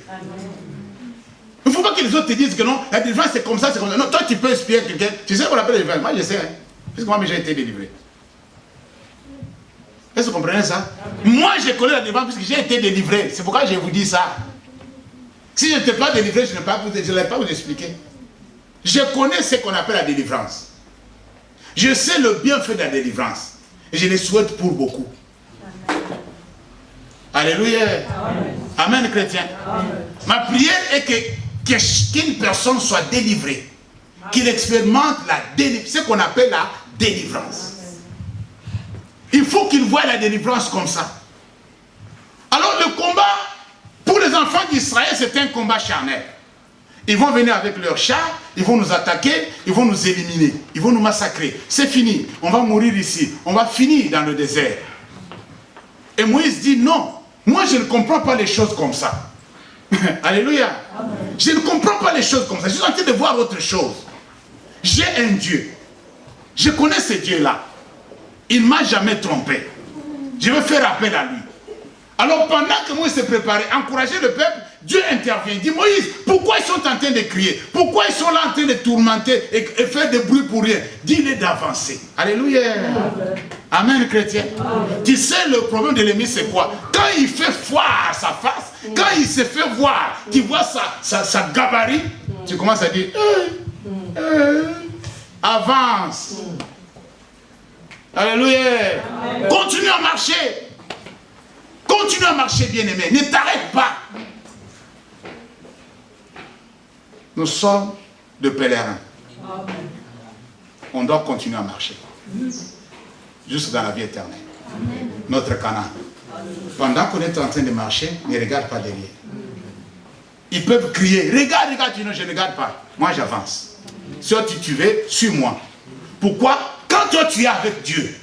Il ne faut pas que les autres te disent que non, la délivrance c'est comme ça, c'est comme ça. Non, toi tu peux expliquer quelqu'un. Tu sais qu'on appelle la délivrance. Moi je sais, hein, puisque moi j'ai été délivré. Est-ce que vous comprenez ça? Moi je connais la délivrance puisque j'ai été délivré. C'est pourquoi je vous dis ça. Si je n'étais pas délivré, je n'allais pas vous expliquer. Je connais ce qu'on appelle la délivrance. Je sais le bienfait de la délivrance. Et je le souhaite pour beaucoup. Alléluia. Amen, Amen chrétien. Amen. Ma prière est qu'une personne soit délivrée. Qu'il expérimente la délivrance, ce qu'on appelle la délivrance. Il faut qu'il voie la délivrance comme ça. Alors le combat, pour les enfants d'Israël, c'est un combat charnel. Ils vont venir avec leurs chars, ils vont nous attaquer, ils vont nous éliminer, ils vont nous massacrer. C'est fini, on va mourir ici, on va finir dans le désert. Et Moïse dit non. Moi, je ne comprends pas les choses comme ça. Alléluia. Amen. Je ne comprends pas les choses comme ça. Je suis en train de voir autre chose. J'ai un Dieu. Je connais ce Dieu-là. Il ne m'a jamais trompé. Je veux faire appel à lui. Alors, pendant que Moïse se préparait, encourager le peuple, Dieu intervient. Il dit, Moïse, pourquoi ils sont en train de crier? Pourquoi ils sont là en train de tourmenter et faire des bruits pour rien? Dis-les d'avancer. Alléluia. Amen. Amen, chrétien. Amen. Tu sais, le problème de l'ennemi, c'est quoi? Quand il fait voir sa face, quand il se fait voir, tu vois sa gabarit, tu commences à dire, avance. Alléluia. Amen. Continue à marcher. Continue à marcher, bien-aimé. Ne t'arrête pas. Nous sommes de pèlerins. Amen. On doit continuer à marcher. Jusque dans la vie éternelle. Amen. Notre Canaan. Pendant qu'on est en train de marcher, ne regarde pas derrière. Ils peuvent crier, regarde, regarde, tu ne, je ne regarde pas. Moi j'avance. Si tu veux, suis-moi. Pourquoi? Quand toi tu es avec Dieu,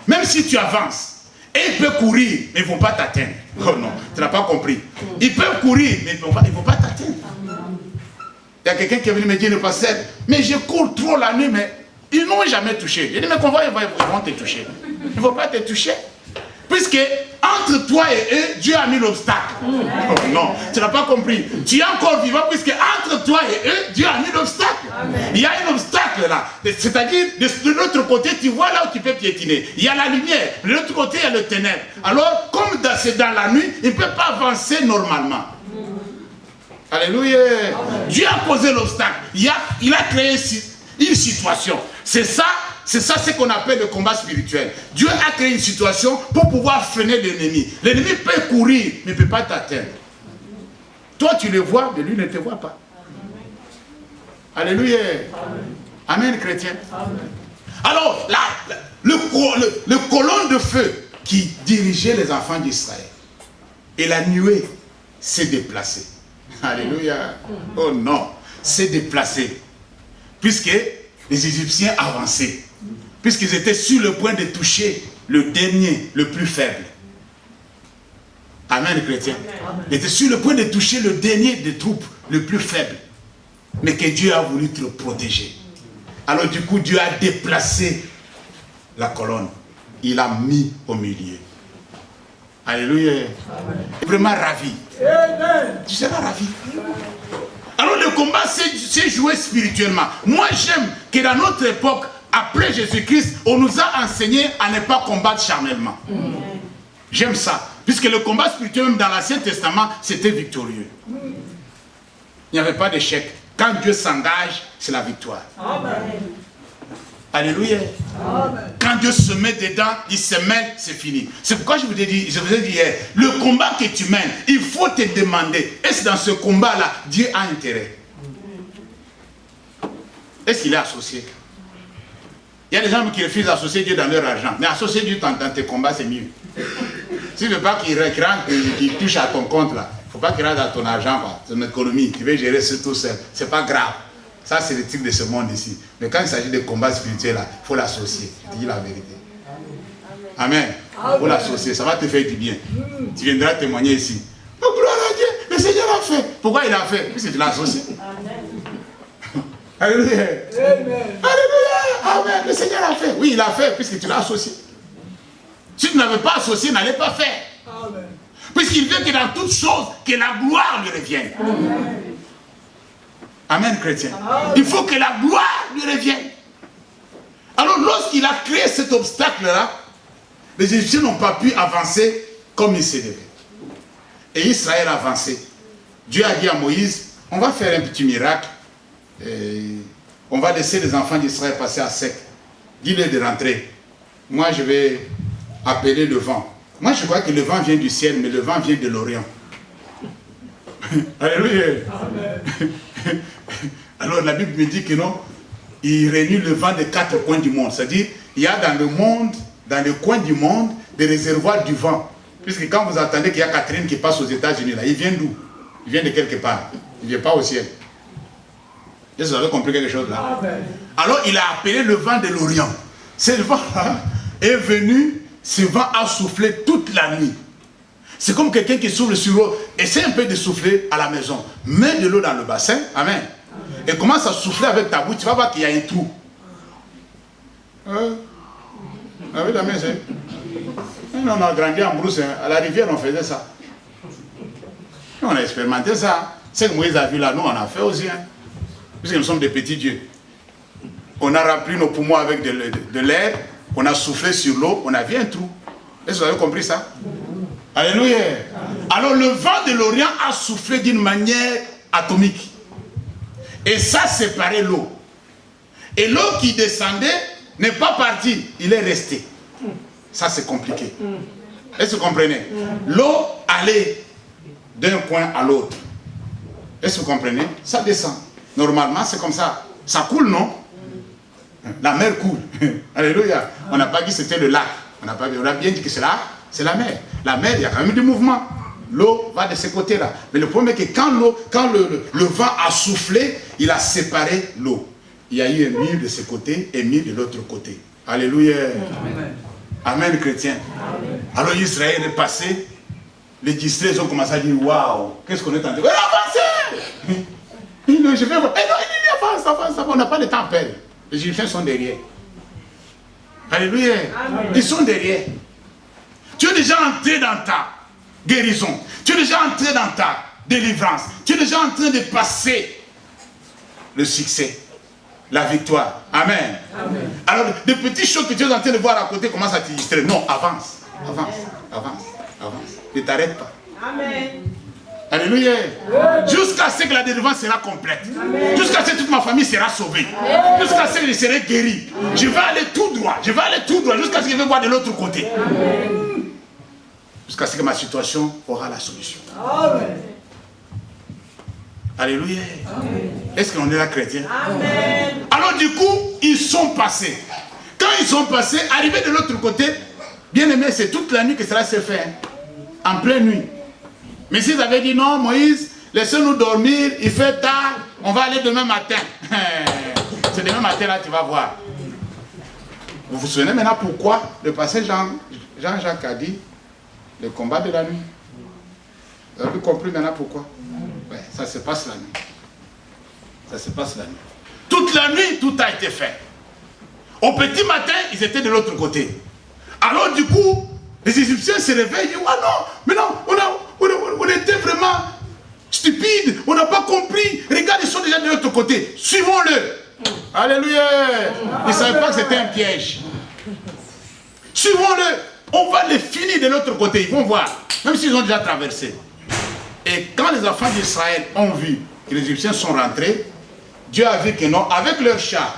même si tu avances, et ils peuvent courir, mais ils ne vont pas t'atteindre. Oh non, tu n'as pas compris. Ils peuvent courir, mais ils ne vont pas t'atteindre. Il y a quelqu'un qui est venu me dire, le pasteur, mais je cours trop la nuit, mais ils n'ont jamais touché. Je dis, mais qu'on va, ils vont te toucher. Ils ne vont pas te toucher. Puisque entre toi et eux, Dieu a mis l'obstacle. Oh, non, tu n'as pas compris. Tu es encore vivant, puisque entre toi et eux, Dieu a mis l'obstacle. Il y a un obstacle là. C'est-à-dire, de l'autre côté, tu vois là où tu peux piétiner. Il y a la lumière. De l'autre côté, il y a le ténèbre. Alors, comme c'est dans la nuit, il ne peut pas avancer normalement. Alléluia. Dieu a posé l'obstacle. Il a créé une situation. C'est ça c'est ça ce qu'on appelle le combat spirituel. Dieu a créé une situation pour pouvoir freiner l'ennemi. L'ennemi peut courir, mais ne peut pas t'atteindre. Toi, tu le vois, mais lui ne te voit pas. Alléluia. Amen, chrétien. Alors, là, le colonne de feu qui dirigeait les enfants d'Israël, et la nuée s'est déplacée. Alléluia. Oh non, s'est déplacée. Puisque les Égyptiens avançaient. Puisqu'ils étaient sur le point de toucher le dernier, le plus faible. Amen, chrétien. Ils étaient sur le point de toucher le dernier des troupes, le plus faible. Mais que Dieu a voulu te protéger. Alors du coup, Dieu a déplacé la colonne. Il l'a mis au milieu. Alléluia. Vraiment ravi. Tu seras ravi. Alors le combat s'est joué spirituellement. Moi j'aime que dans notre époque, après Jésus-Christ, on nous a enseigné à ne pas combattre charnellement. J'aime ça. Puisque le combat spirituel, même dans l'Ancien Testament, c'était victorieux. Il n'y avait pas d'échec. Quand Dieu s'engage, c'est la victoire. Amen. Alléluia. Amen. Quand Dieu se met dedans, il se mêle, c'est fini. C'est pourquoi je vous ai dit hier, le combat que tu mènes, il faut te demander, est-ce que dans ce combat-là, Dieu a intérêt? Est-ce qu'il est associé? Il y a des gens qui refusent d'associer Dieu dans leur argent. Mais associer Dieu dans tes combats, c'est mieux. Si tu ne veux pas qu'il touche à ton compte, là, il ne faut pas qu'il rentre dans ton argent, ton économie. Tu veux gérer ça tout seul. Ce n'est pas grave. Ça, c'est le truc de ce monde ici. Mais quand il s'agit de combats spirituels, il faut l'associer. Je dis la vérité. Amen. Il faut l'associer. Ça va te faire du bien. Tu viendras témoigner ici. Oh, gloire à Dieu. Le Seigneur a fait. Pourquoi il a fait? Puisque tu l'as associé. Alléluia. Alléluia. Amen. Le Seigneur a fait. Oui, il a fait puisque tu l'as associé. Si tu n'avais pas associé, n'allais pas faire. Amen. Puisqu'il veut que dans toutes choses, que la gloire lui revienne. Amen. Amen, chrétien. Amen. Il faut que la gloire lui revienne. Alors, lorsqu'il a créé cet obstacle-là, les Égyptiens n'ont pas pu avancer comme il se devait. Et Israël a avancé. Dieu a dit à Moïse, on va faire un petit miracle. Et on va laisser les enfants d'Israël passer à sec. Dis-leur de rentrer. Moi, je vais appeler le vent. Moi, je crois que le vent vient du ciel, mais le vent vient de l'Orient. Alléluia. Amen. Alors, la Bible me dit que non, il réunit le vent des 4 coins du monde. C'est-à-dire, il y a dans le monde, dans le coin du monde, des réservoirs du vent. Puisque quand vous entendez qu'il y a Catherine qui passe aux États-Unis, là, il vient d'où? Il vient de quelque part. Il ne vient pas au ciel. Est-ce que vous avez compris quelque chose là? Amen. Alors, il a appelé le vent de l'Orient. Ce vent-là est venu, ce vent a soufflé toute la nuit. C'est comme quelqu'un qui souffle sur l'eau. Essaie un peu de souffler à la maison. Mets de l'eau dans le bassin. Amen. Amen. Et commence à souffler avec ta bouche. Tu vas voir qu'il y a un trou. Avec la main, c'est... On a grandi en brousse. À la rivière, on faisait ça. On a expérimenté ça. Ce que Moïse a vu là, nous, on a fait aussi. Puisque nous sommes des petits dieux. On a rempli nos poumons avec de l'air. On a soufflé sur l'eau. On a vu un trou. Est-ce que vous avez compris ça? Alléluia. Alors le vent de l'Orient a soufflé d'une manière atomique. Et ça séparait l'eau. Et l'eau qui descendait n'est pas partie, il est resté. Ça c'est compliqué. Est-ce que vous comprenez? L'eau allait d'un coin à l'autre. Est-ce que vous comprenez? Ça descend. Normalement c'est comme ça. Ça coule, non? La mer coule. Alléluia. On n'a pas dit que c'était le lac. On a bien dit que c'est là. C'est la mer. La mer, il y a quand même du mouvement. L'eau va de ce côté-là. Mais le problème est que quand le vent a soufflé, il a séparé l'eau. Il y a eu un mur de ce côté et un mur de l'autre côté. Alléluia. Amen. Amen, chrétien. Amen. Alors Israël est passé. Les distraits ont commencé à dire, waouh, qu'est-ce qu'on est en train de faire? Avancez! Je vais voir. Avance. On n'a pas de temps à perdre. Les Égyptiens sont derrière. Alléluia. Amen. Ils sont derrière. Tu es déjà entré dans ta guérison. Tu es déjà entré dans ta délivrance. Tu es déjà en train de passer le succès, la victoire. Amen. Amen. Alors, des petites choses que tu es en train de voir à côté commencent à te distraire. Non, avance. Ne t'arrête pas. Amen. Alléluia. Jusqu'à ce que la délivrance sera complète. Jusqu'à ce que toute ma famille sera sauvée. Jusqu'à ce que je serai guéri. Je vais aller tout droit. Je vais aller tout droit jusqu'à ce que je vais voir de l'autre côté. Jusqu'à ce que ma situation aura la solution. Amen. Alléluia. Est-ce qu'on est là chrétien? Amen. Alors du coup, ils sont passés. Quand ils sont passés, arrivés de l'autre côté, bien aimé, c'est toute la nuit que cela s'est fait. En pleine nuit. Mais s'ils avaient dit non, Moïse, laissez-nous dormir, il fait tard, on va aller demain matin. C'est demain matin là, tu vas voir. Vous vous souvenez maintenant pourquoi le passage Jean-Jacques a dit le combat de la nuit. Vous avez compris maintenant pourquoi? Ouais, ça se passe la nuit. Ça se passe la nuit. Toute la nuit, tout a été fait. Au petit matin, ils étaient de l'autre côté. Alors du coup, les Égyptiens se réveillent et disent, ah non, mais non, on était vraiment stupides, on n'a pas compris. Regarde, ils sont déjà de l'autre côté. Suivons-le. Alléluia. Ils ne savaient pas que c'était un piège. Suivons-le. On va les finir de l'autre côté. Ils vont voir. Même s'ils ont déjà traversé. Et quand les enfants d'Israël ont vu que les Égyptiens sont rentrés, Dieu a vu que non, avec leurs chars,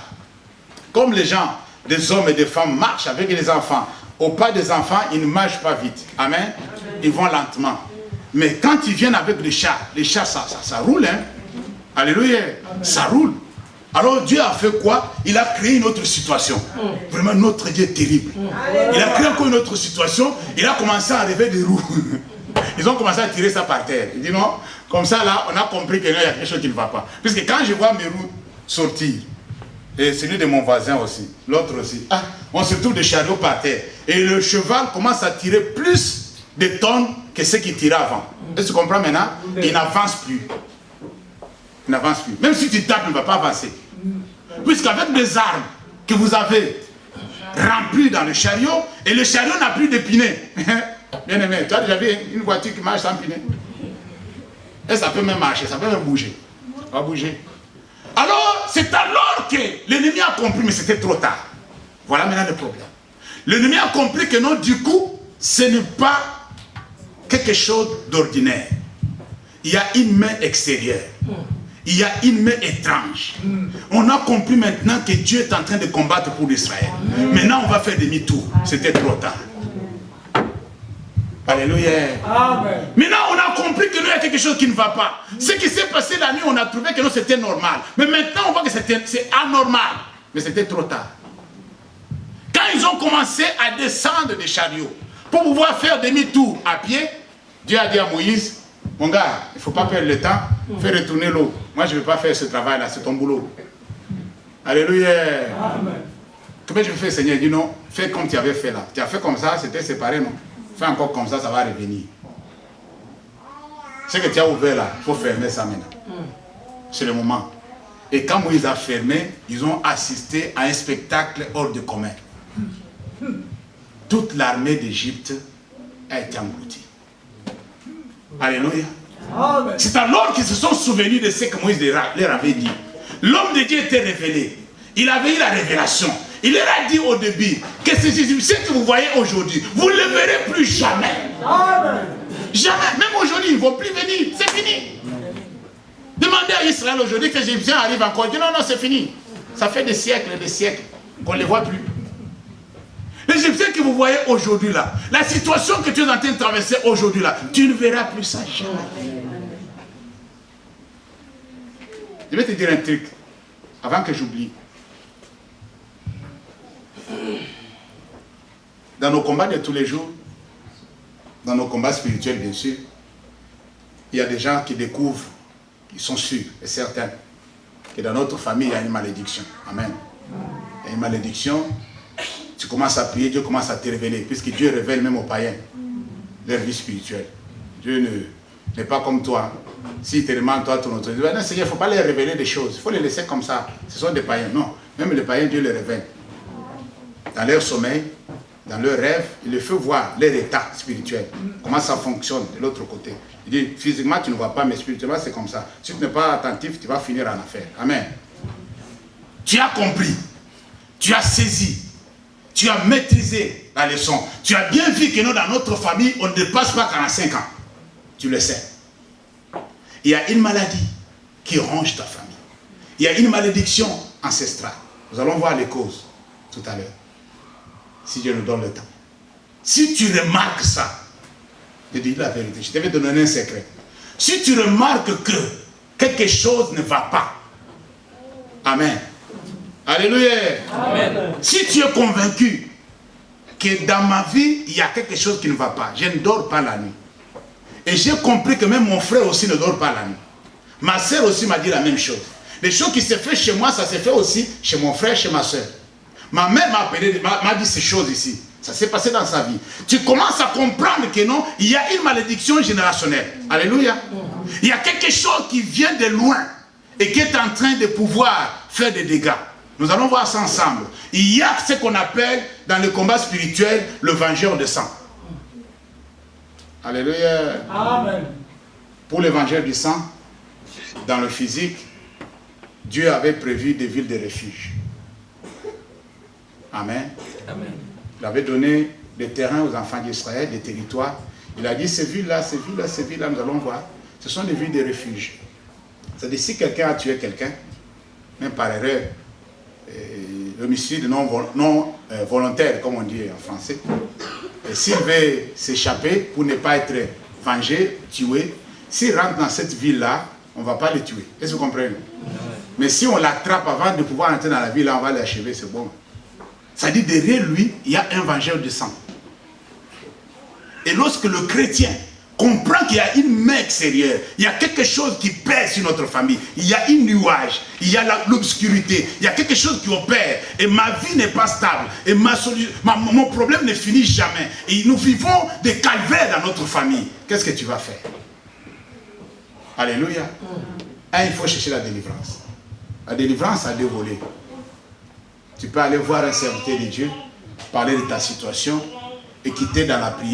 comme les gens, des hommes et des femmes marchent avec les enfants, au pas des enfants, ils ne marchent pas vite. Amen. Ils vont lentement. Mais quand ils viennent avec les chars, ça roule. Hein? Alléluia. Ça roule. Alors Dieu a fait quoi? Il a créé une autre situation. Vraiment notre Dieu est terrible. Il a créé encore une autre situation. Il a commencé à enlever des roues. Ils ont commencé à tirer ça par terre. Il dit non, comme ça là, on a compris qu'il y a quelque chose qui ne va pas. Puisque quand je vois mes roues sortir, et celui de mon voisin aussi, l'autre aussi, on se trouve des chariots par terre. Et le cheval commence à tirer plus de tonnes que ce qu'il tirait avant. Est-ce que tu comprends maintenant? Il n'avance plus. Il n'avance plus. Même si tu tapes, il ne va pas avancer. Puisqu'avec des armes que vous avez remplies dans le chariot, et le chariot n'a plus de pinets. Bien aimé, tu as déjà vu une voiture qui marche sans pinet? Et ça peut même marcher, ça peut même bouger. Ça va bouger. Alors, c'est alors que l'ennemi a compris, mais c'était trop tard. Voilà maintenant le problème. L'ennemi a compris que non, du coup, ce n'est pas quelque chose d'ordinaire. Il y a une main extérieure. Il y a une main étrange. On a compris maintenant que Dieu est en train de combattre pour Israël. Maintenant, on va faire demi-tour. C'était trop tard. Alléluia. Amen. Maintenant, on a compris que nous, il y a quelque chose qui ne va pas. Ce qui s'est passé la nuit, on a trouvé que c'était normal. Mais maintenant, on voit que c'est anormal. Mais c'était trop tard. Quand ils ont commencé à descendre des chariots pour pouvoir faire demi-tour à pied, Dieu a dit à Moïse, mon gars, il ne faut pas perdre le temps, fais retourner l'eau. Moi, je ne vais pas faire ce travail-là, c'est ton boulot. Alléluia. Amen. Comment je fais, Seigneur? Il dit non, fais comme tu avais fait là. Tu as fait comme ça, c'était séparé, non? Fais encore comme ça, ça va revenir. Ce que tu as ouvert là, il faut fermer ça maintenant. C'est le moment. Et quand Moïse a fermé, ils ont assisté à un spectacle hors de commun. Toute l'armée d'Égypte a été engloutie. Alléluia. C'est alors qu'ils se sont souvenus de ce que Moïse leur avait dit. L'homme de Dieu était révélé. Il avait eu la révélation. Il leur a dit au début que ces Égyptiens que vous voyez aujourd'hui, vous ne les verrez plus jamais. Amen. Jamais. Même aujourd'hui, ils ne vont plus venir. C'est fini. Demandez à Israël aujourd'hui que les Égyptiens arrivent encore. Dis non, non, c'est fini. Ça fait des siècles qu'on ne les voit plus. Les Égyptiens que vous voyez aujourd'hui là, la situation que tu es en train de traverser aujourd'hui là, tu ne verras plus ça jamais. Je vais te dire un truc avant que j'oublie. Dans nos combats de tous les jours, dans nos combats spirituels bien sûr, il y a des gens qui découvrent, ils sont sûrs et certains que dans notre famille il y a une malédiction. Amen. Il y a une malédiction, tu commences à prier, Dieu commence à te révéler, puisque Dieu révèle même aux païens leur vie spirituelle. Dieu n'est pas comme toi. S'il te demande toi ton autorité, non Seigneur, il ne faut pas leur révéler des choses, il faut les laisser comme ça. Ce sont des païens. Non, même les païens, Dieu les révèle. Dans leur sommeil, dans leur rêve, il les fait voir leur état spirituel, comment ça fonctionne de l'autre côté. Il dit, physiquement tu ne vois pas, mais spirituellement c'est comme ça. Si tu n'es pas attentif, tu vas finir en affaire. Amen. Tu as compris, tu as saisi, tu as maîtrisé la leçon. Tu as bien vu que nous, dans notre famille, on ne dépasse pas 45 ans. Tu le sais. Il y a une maladie qui ronge ta famille. Il y a une malédiction ancestrale. Nous allons voir les causes tout à l'heure. Si Dieu nous donne le temps. Si tu remarques ça, je dis la vérité, je vais te donner un secret. Si tu remarques que quelque chose ne va pas, amen. Alléluia. Amen. Si tu es convaincu que dans ma vie, il y a quelque chose qui ne va pas, je ne dors pas la nuit. Et j'ai compris que même mon frère aussi ne dort pas la nuit. Ma soeur aussi m'a dit la même chose. Les choses qui se font chez moi, ça se fait aussi chez mon frère, chez ma soeur. Ma mère m'a dit ces choses ici. Ça s'est passé dans sa vie. Tu commences à comprendre que non, il y a une malédiction générationnelle. Alléluia. Il y a quelque chose qui vient de loin et qui est en train de pouvoir faire des dégâts. Nous allons voir ça ensemble. Il y a ce qu'on appelle dans le combat spirituel le vengeur de sang. Alléluia. Amen. Pour le vengeur du sang, dans le physique, Dieu avait prévu des villes de refuge. Amen. Amen. Il avait donné des terrains aux enfants d'Israël, des territoires. Il a dit, ces villes-là, ces villes-là, ces villes-là, nous allons voir. Ce sont des villes de refuge. C'est-à-dire, si quelqu'un a tué quelqu'un, même par erreur, l'homicide non volontaire, comme on dit en français, s'il veut s'échapper pour ne pas être vengé, tué, s'il rentre dans cette ville-là, on ne va pas le tuer. Est-ce que vous comprenez? Mais si on l'attrape avant de pouvoir entrer dans la ville, là, on va l'achever, c'est bon. C'est-à-dire, derrière lui, il y a un vengeur de sang. Et lorsque le chrétien comprend qu'il y a une main extérieure, il y a quelque chose qui pèse sur notre famille, il y a un nuage, il y a l'obscurité, il y a quelque chose qui opère, et ma vie n'est pas stable, et mon problème ne finit jamais, et nous vivons des calvaires dans notre famille. Qu'est-ce que tu vas faire? Alléluia. Il faut chercher la délivrance. La délivrance a deux volets. Tu peux aller voir un serviteur de Dieu, parler de ta situation et quitter dans la prière.